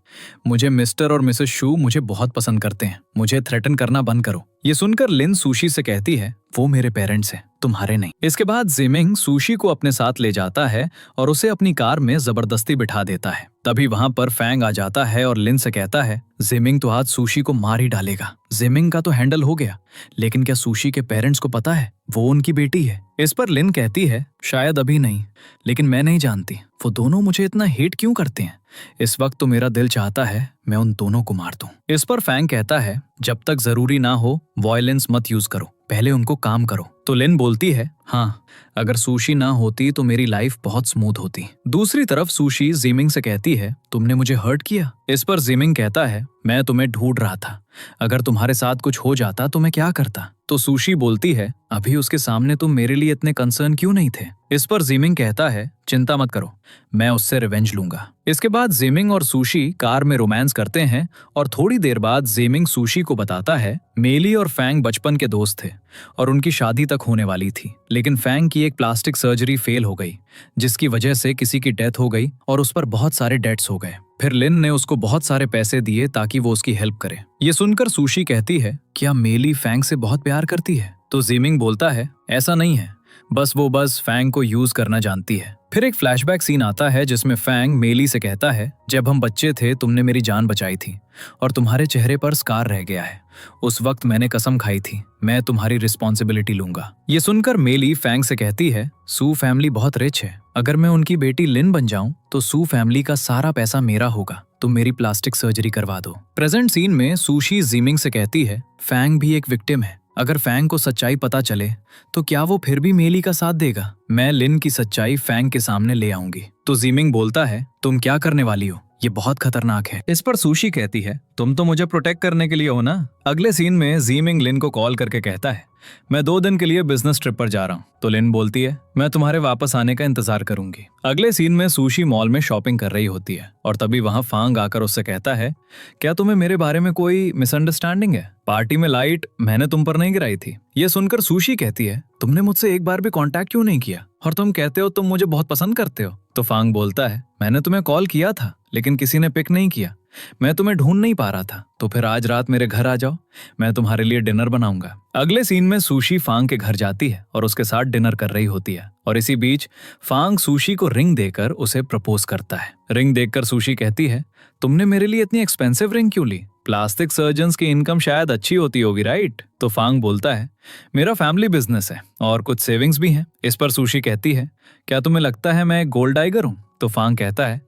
मुझे मिस्टर और मिसेस शू मुझे बहुत पसंद करते हैं, मुझे थ्रेटन करना बंद करो। ये सुनकर लिन सुशी से कहती है वो मेरे पेरेंट्स हैं, तुम्हारे नहीं। इसके बाद जिमिंग सुशी को अपने साथ ले जाता है और उसे अपनी कार में जबरदस्ती बिठा देता है। तभी वहां पर फैंग आ जाता है और लिन से कहता है जिमिंग तो आज सुशी को मार ही डालेगा। जिमिंग का तो हैंडल हो गया, लेकिन क्या सुशी के पेरेंट्स को पता है वो उनकी बेटी है? इस पर लिन कहती है शायद अभी नहीं, लेकिन मैं नहीं जानती वो दोनों मुझे इतना हेट क्यों करते हैं। इस वक्त तो मेरा दिल चाहता है मैं उन दोनों को मार दूं। इस पर फैंग कहता है जब तक जरूरी ना हो वायलेंस मत यूज करो, पहले उनको काम करो। तो लिन बोलती है हाँ, अगर सुशी ना होती तो मेरी लाइफ बहुत स्मूथ होती। दूसरी तरफ सुशी जिमिंग से कहती है तुमने मुझे हर्ट किया। इस पर जिमिंग कहता है मैं तुम्हें ढूंढ रहा था, अगर तुम्हारे साथ कुछ हो जाता तो मैं क्या करता? तो सुशी बोलती है अभी उसके सामने तुम मेरे लिए इतने कंसर्न क्यों नहीं थे? इस पर जिमिंग कहता है चिंता मत करो, मैं उससे रिवेंज लूंगा। इसके बाद जिमिंग और सुशी कार में रोमांस करते हैं और थोड़ी देर बाद जिमिंग सुशी को बताता है मेली और फैंग बचपन के दोस्त थे और उनकी शादी तक होने वाली थी, लेकिन फैंग की एक प्लास्टिक सर्जरी फेल हो गई जिसकी वजह से किसी की डेथ हो गई और उस पर बहुत सारे डेट्स हो गए। फिर लिन ने उसको बहुत सारे पैसे दिए ताकि वो उसकी हेल्प करे। ये सुनकर सुशी कहती है क्या मेली फैंग से बहुत प्यार करती है? तो जिमिंग बोलता है ऐसा नहीं है, बस फैंग को यूज करना जानती है। फिर एक फ्लैशबैक सीन आता है जिसमें फैंग मेली से कहता है जब हम बच्चे थे तुमने मेरी जान बचाई थी और तुम्हारे चेहरे पर स्कार रह गया है, उस वक्त मैंने कसम खाई थी मैं तुम्हारी रिस्पॉन्सिबिलिटी लूंगा। ये सुनकर मेली फैंग से कहती है सू फैमिली बहुत रिच है, अगर मैं उनकी बेटी लिन बन जाऊं तो सू फैमिली का सारा पैसा मेरा होगा, तुम मेरी प्लास्टिक सर्जरी करवा दो। प्रेजेंट सीन में सुशी जिमिंग से कहती है फैंग भी एक विक्टिम है, अगर फैंग को सच्चाई पता चले तो क्या वो फिर भी मेली का साथ देगा? मैं लिन की सच्चाई फैंग के सामने ले आऊंगी। तो जिमिंग बोलता है तुम क्या करने वाली हो, ये बहुत खतरनाक है। इस पर सुशी कहती है तुम तो मुझे प्रोटेक्ट करने के लिए हो ना। अगले सीन में जिमिंग लिन को कॉल करके कहता है मैं 2 दिन के लिए बिजनेस ट्रिप पर जा रहा हूँ। तो लिन बोलती है मैं तुम्हारे वापस आने का इंतजार करूंगी। अगले सीन में सुशी मॉल में शॉपिंग कर रही होती है और तभी वहां फांग आकर उससे कहता है क्या तुम्हें मेरे बारे में कोई मिसअंडरस्टैंडिंग है? पार्टी में लाइट मैंने तुम पर नहीं गिराई थी। ये सुनकर सुशी कहती है तुमने मुझसे एक बार भी कांटेक्ट क्यों नहीं किया और तुम कहते हो तुम मुझे बहुत पसंद करते हो। तो फांग बोलता है मैंने तुम्हें कॉल किया था लेकिन किसी ने पिक नहीं किया, मैं तुम्हें ढूंढ नहीं पा रहा था, तो फिर आज रात मेरे घर आ जाओ, मैं तुम्हारे लिए डिनर बनाऊंगा। अगले सीन में सुशी फांग के घर जाती है और उसके साथ डिनर कर रही होती है और इसी बीच फांग सुशी को रिंग देकर उसे प्रपोज करता है। रिंग देखकर सुशी कहती है तुमने मेरे लिए इतनी एक्सपेंसिव रिंग क्यों ली? प्लास्टिक सर्जन्स की इनकम शायद अच्छी होती होगी राइट? तो फांग बोलता है मेरा फैमिली बिजनेस है और कुछ सेविंग्स भी हैं। इस पर सुशी कहती है क्या तुम्हें लगता है मैं गोल्ड डाइगर हूँ? तो फांग कहता है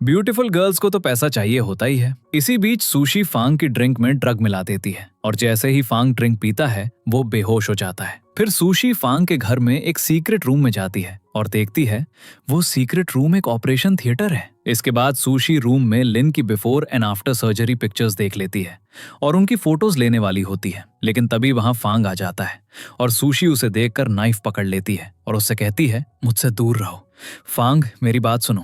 ब्यूटीफुल गर्ल्स को तो पैसा चाहिए होता ही है। इसी बीच सुशी फांग की ड्रिंक में ड्रग मिला देती है और जैसे ही फांग ड्रिंक पीता है वो बेहोश हो जाता है। फिर सुशी फांग के घर में एक सीक्रेट रूम में जाती है और देखती है वो सीक्रेट रूम एक ऑपरेशन थिएटर है। इसके बाद सुशी रूम में लिन की before and after surgery pictures देख लेती है और उनकी फोटोज लेने वाली होती है, लेकिन तभी वहां फांग आ जाता है और सुशी उसे देखकर नाइफ पकड़ लेती है और उससे कहती है मुझसे दूर रहो। फांग, मेरी बात सुनो,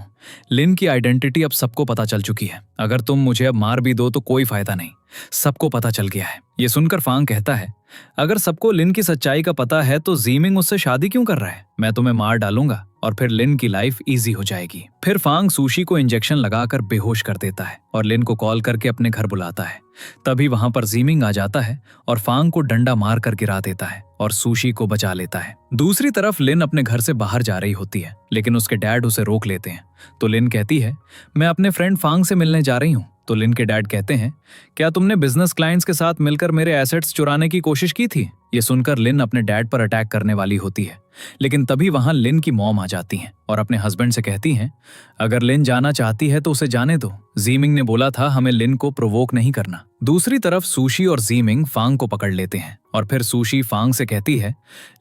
लिन की आइडेंटिटी अब सबको पता चल चुकी है। अगर तुम मुझे अब मार भी दो तो कोई फायदा नहीं, सबको पता चल गया है। ये सुनकर फांग कहता है अगर सबको लिन की सच्चाई का पता है तो जीमिंग उससे शादी क्यों कर रहा है? मैं तुम्हें मार डालूंगा और फिर लिन की लाइफ इजी हो जाएगी। फिर फांग सुशी को इंजेक्शन लगाकर बेहोश कर देता है और लिन को कॉल करके अपने घर बुलाता है। तभी वहां पर जीमिंग आ जाता है और फांग को डंडा मार कर गिरा देता है और सुशी को बचा लेता है। दूसरी तरफ लिन अपने घर से बाहर जा रही होती है, लेकिन उसके डैड उसे रोक लेते हैं। तो लिन कहती है मैं अपने फ्रेंड फांग से मिलने जा रही हूँ। तो लिन के डैड कहते हैं क्या तुमने बिजनेस क्लाइंट्स के साथ मिलकर मेरे एसेट्स चुराने की कोशिश की थी? ये सुनकर लिन अपने डैड पर अटैक करने वाली होती है, लेकिन तभी वहां लिन की मॉम आ जाती हैं और अपने हस्बैंड से कहती हैं अगर लिन जाना चाहती है तो उसे जाने दो। जीमिंग ने बोला था हमें लिन को प्रोवोक नहीं करना। दूसरी तरफ सुशी और जीमिंग फांग को पकड़ लेते हैं और फिर सुशी फांग से कहती है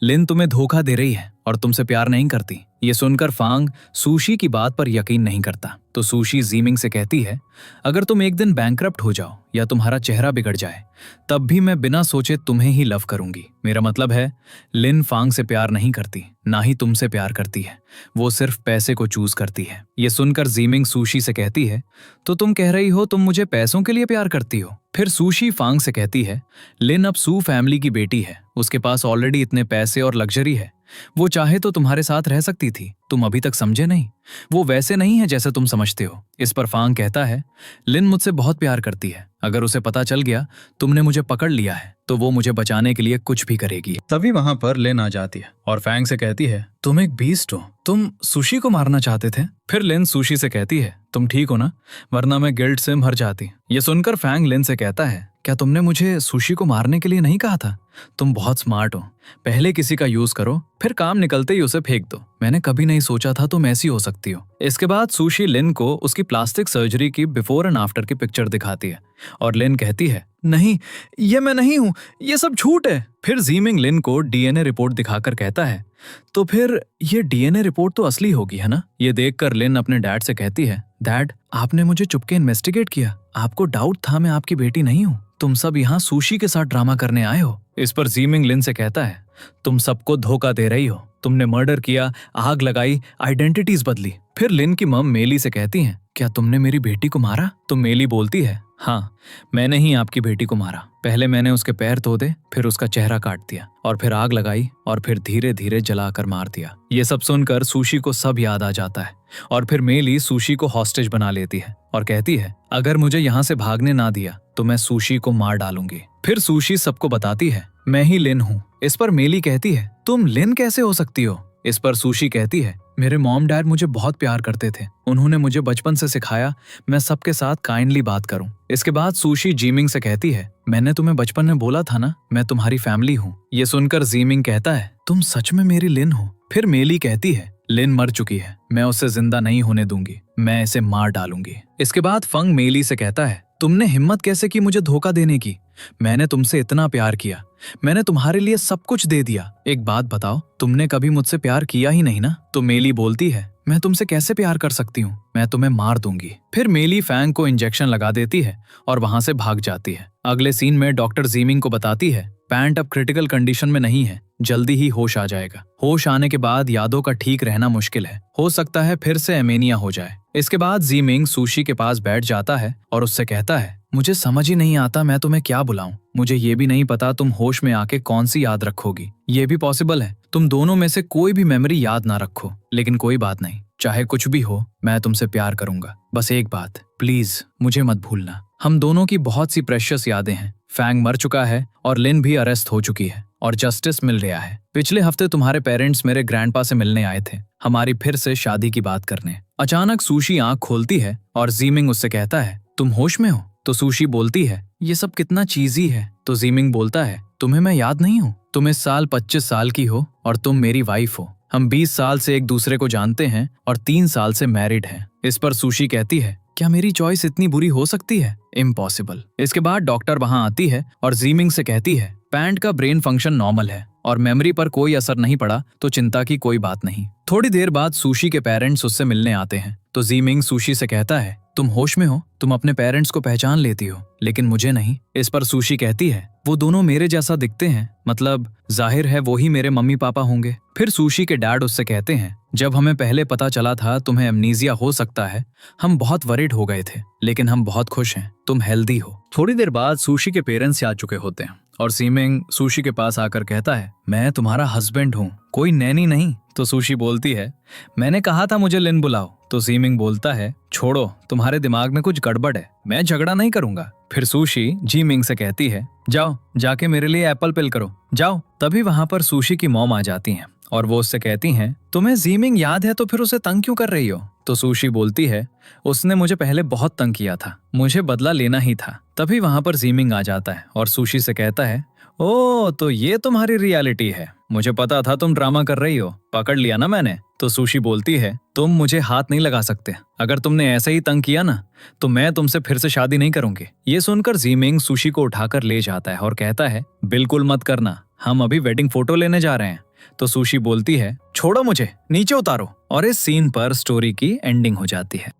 लिन तुम्हें धोखा दे रही है और तुमसे प्यार नहीं करती। ये सुनकर फांग सुशी की बात पर यकीन नहीं करता। तो सुशी जीमिंग से कहती है अगर तुम एक दिन बैंकरप्ट हो जाओ या तुम्हारा चेहरा बिगड़ जाए तब भी मैं बिना सोचे तुम्हें ही लव करूंगी। मेरा मतलब है लिन फांग से प्यार नहीं करती, ना ही तुमसे प्यार करती है, वो सिर्फ पैसे को चूज करती है। ये सुनकर जीमिंग सुशी से कहती है तो तुम कह रही हो तुम मुझे पैसों के लिए प्यार करती हो? फिर सुशी फांग से कहती है लिन अब सू फैमिली की बेटी है, उसके पास ऑलरेडी इतने पैसे और लग्जरी है, वो चाहे तो तुम्हारे साथ रह सकती थी, तुम अभी तक समझे नहीं, वो वैसे नहीं है जैसे तुम समझते हो। इस पर फांग कहता है लिन मुझसे बहुत प्यार करती है, अगर उसे पता चल गया तुमने मुझे पकड़ लिया है तो वो मुझे बचाने के लिए कुछ भी करेगी। तभी वहां पर लिन आ जाती है और फैंग से कहती है तुम एक बीस्ट हो, तुम सुशी को मारना चाहते थे। फिर लिन सुशी से कहती है तुम ठीक हो ना, वरना मैं गिल्ट से मर जाती। ये सुनकर फैंग लिन से कहता है क्या तुमने मुझे सुशी को मारने के लिए नहीं कहा था? तुम बहुत स्मार्ट हो, पहले किसी का यूज करो फिर काम निकलते ही उसे फेंक दो। मैंने कभी नहीं सोचा था तुम ऐसी हो सकती हो। इसके बाद सुशी लिन को उसकी प्लास्टिक सर्जरी की बिफोर एंड आफ्टर की पिक्चर दिखाती है और लिन कहती है नहीं, ये मैं नहीं हूं, ये सब झूठ है। फिर जीमिंग लिन को डीएनए रिपोर्ट दिखाकर कहता है तो फिर ये डीएनए रिपोर्ट तो असली होगी है ना? ये देखकर लिन अपने डैड से कहती है डैड आपने मुझे चुपके इन्वेस्टिगेट किया, आपको डाउट था मैं आपकी बेटी नहीं हूँ, तुम सब यहाँ सुशी के साथ ड्रामा करने आए हो। इस पर जीमिंग लिन से कहता है तुम सबको धोखा दे रही हो, तुमने मर्डर किया, आग लगाई, आइडेंटिटीज बदली। फिर लिन की मम मेली से कहती हैं क्या तुमने मेरी बेटी को मारा? तो मेली बोलती है हाँ, मैंने ही आपकी बेटी को मारा। पहले मैंने उसके पैर तोड़े, फिर उसका चेहरा काट दिया और फिर आग लगाई और फिर धीरे धीरे जलाकर मार दिया। ये सब सुनकर सुशी को सब याद आ जाता है और फिर मेली सुशी को हॉस्टेज बना लेती है और कहती है अगर मुझे यहाँ से भागने ना दिया तो मैं सुशी को मार डालूंगी। फिर सुशी सबको बताती है मैं ही लिन हूँ। इस पर मेली कहती है तुम लिन कैसे हो सकती हो? इस पर सुशी कहती है मेरे मॉम डैड मुझे बहुत प्यार करते थे, उन्होंने मुझे बचपन से सिखाया मैं सबके साथ काइंडली बात करूं। इसके बाद सुशी जीमिंग से कहती है मैंने तुम्हें बचपन में बोला था ना मैं तुम्हारी फैमिली हूँ। ये सुनकर जीमिंग कहता है तुम सच में मेरी लिन हो। फिर मेली कहती है लिन मर चुकी है, मैं उसे जिंदा नहीं होने दूंगी, मैं इसे मार डालूंगी। इसके बाद फंग मेली से कहता है तुमने हिम्मत कैसे की मुझे धोखा देने की? मैंने तुमसे इतना प्यार किया, मैंने तुम्हारे लिए सब कुछ दे दिया, एक बात बताओ तुमने कभी मुझसे प्यार किया ही नहीं ना? तो मेली बोलती है मैं तुमसे कैसे प्यार कर सकती हूँ, मैं तुम्हें मार दूंगी। फिर मेली फैंग को इंजेक्शन लगा देती है और वहां से भाग जाती है। अगले सीन में डॉक्टर जीमिंग को बताती है पैंट अब क्रिटिकल कंडीशन में नहीं है, जल्दी ही होश आ जाएगा। होश आने के बाद यादों का ठीक रहना मुश्किल है, हो सकता है फिर से एमेनिया हो जाए। इसके बाद जीमिंग सुशी के पास बैठ जाता है और उससे कहता है मुझे समझ ही नहीं आता मैं तुम्हें क्या बुलाऊं, मुझे ये भी नहीं पता तुम होश में आके कौन सी याद रखोगी। ये भी पॉसिबल है तुम दोनों में से कोई भी मेमोरी याद ना रखो, लेकिन कोई बात नहीं, चाहे कुछ भी हो मैं तुमसे प्यार करूंगा, बस एक बात प्लीज मुझे मत भूलना। हम दोनों की बहुत सी प्रेशियस यादें हैं। फैंग मर चुका है और लिन भी अरेस्ट हो चुकी है और जस्टिस मिल गया है। पिछले हफ्ते तुम्हारे पेरेंट्स मेरे ग्रैंडपा से मिलने आए थे, हमारी फिर से शादी की बात करने। अचानक सुशी आंख खोलती है और जीमिंग उससे कहता है तुम होश में हो? तो सुशी बोलती है ये सब कितना चीजी है। तो जीमिंग बोलता है तुम्हें मैं याद नहीं हूँ? तुम इस साल 25 साल की हो और तुम मेरी वाइफ हो, हम 20 साल से एक दूसरे को जानते हैं और 3 साल से मैरिड हैं। इस पर सुशी कहती है क्या मेरी चॉइस इतनी बुरी हो सकती है? इम्पॉसिबल। इसके बाद डॉक्टर वहां आती है और जीमिंग से कहती है पैंट का ब्रेन फंक्शन नॉर्मल है, और मेमोरी पर कोई असर नहीं पड़ा तो चिंता की कोई बात नहीं। थोड़ी देर बाद सुशी के पेरेंट्स उससे मिलने आते हैं तो जीमिंग सुशी से कहता है, तुम होश में हो, तुम अपने पेरेंट्स को पहचान लेती हो, लेकिन मुझे नहीं। इस पर सुशी कहती है, वो दोनों मेरे जैसा दिखते हैं, मतलब जाहिर है वो ही मेरे मम्मी पापा होंगे। फिर सुशी के डैड उससे कहते हैं, जब हमें पहले पता चला था तुम्हें एमनीजिया हो सकता है, हम बहुत वरीड हो गए थे, लेकिन हम बहुत खुश हैं, तुम हेल्दी हो। थोड़ी देर बाद सुशी के पेरेंट्स आ चुके होते हैं और जीमिंग सुशी के पास आकर कहता है, मैं तुम्हारा हस्बैंड हूँ, कोई नैनी नहीं। तो सुशी बोलती है, मैंने कहा था मुझे लिन बुलाओ। तो जीमिंग बोलता है, छोड़ो, तुम्हारे दिमाग में कुछ गड़बड़ है, मैं झगड़ा नहीं करूंगा। फिर सुशी जीमिंग से कहती है, जाओ जाके मेरे लिए एप्पल पिल करो, जाओ। तभी वहां पर सुशी की मॉम आ जाती हैं और वो उससे कहती हैं, तुम्हें जीमिंग याद है तो फिर उसे तंग क्यों कर रही हो? तो सुशी बोलती है, उसने मुझे पहले बहुत तंग किया था, मुझे बदला लेना ही था। तभी वहां पर जीमिंग आ जाता है और सुशी से कहता है, ओ तो ये तुम्हारी रियलिटी है, मुझे पता था तुम ड्रामा कर रही हो, पकड़ लिया ना मैंने। तो सुशी बोलती है, तुम मुझे हाथ नहीं लगा सकते, अगर तुमने ऐसे ही तंग किया ना तो मैं तुमसे फिर से शादी नहीं करूंगी। ये सुनकर जीमिंग सुशी को उठाकर ले जाता है और कहता है, बिल्कुल मत करना, हम अभी वेडिंग फोटो लेने जा रहे हैं। तो सुशी बोलती है, छोड़ो मुझे, नीचे उतारो। और इस सीन पर स्टोरी की एंडिंग हो जाती है।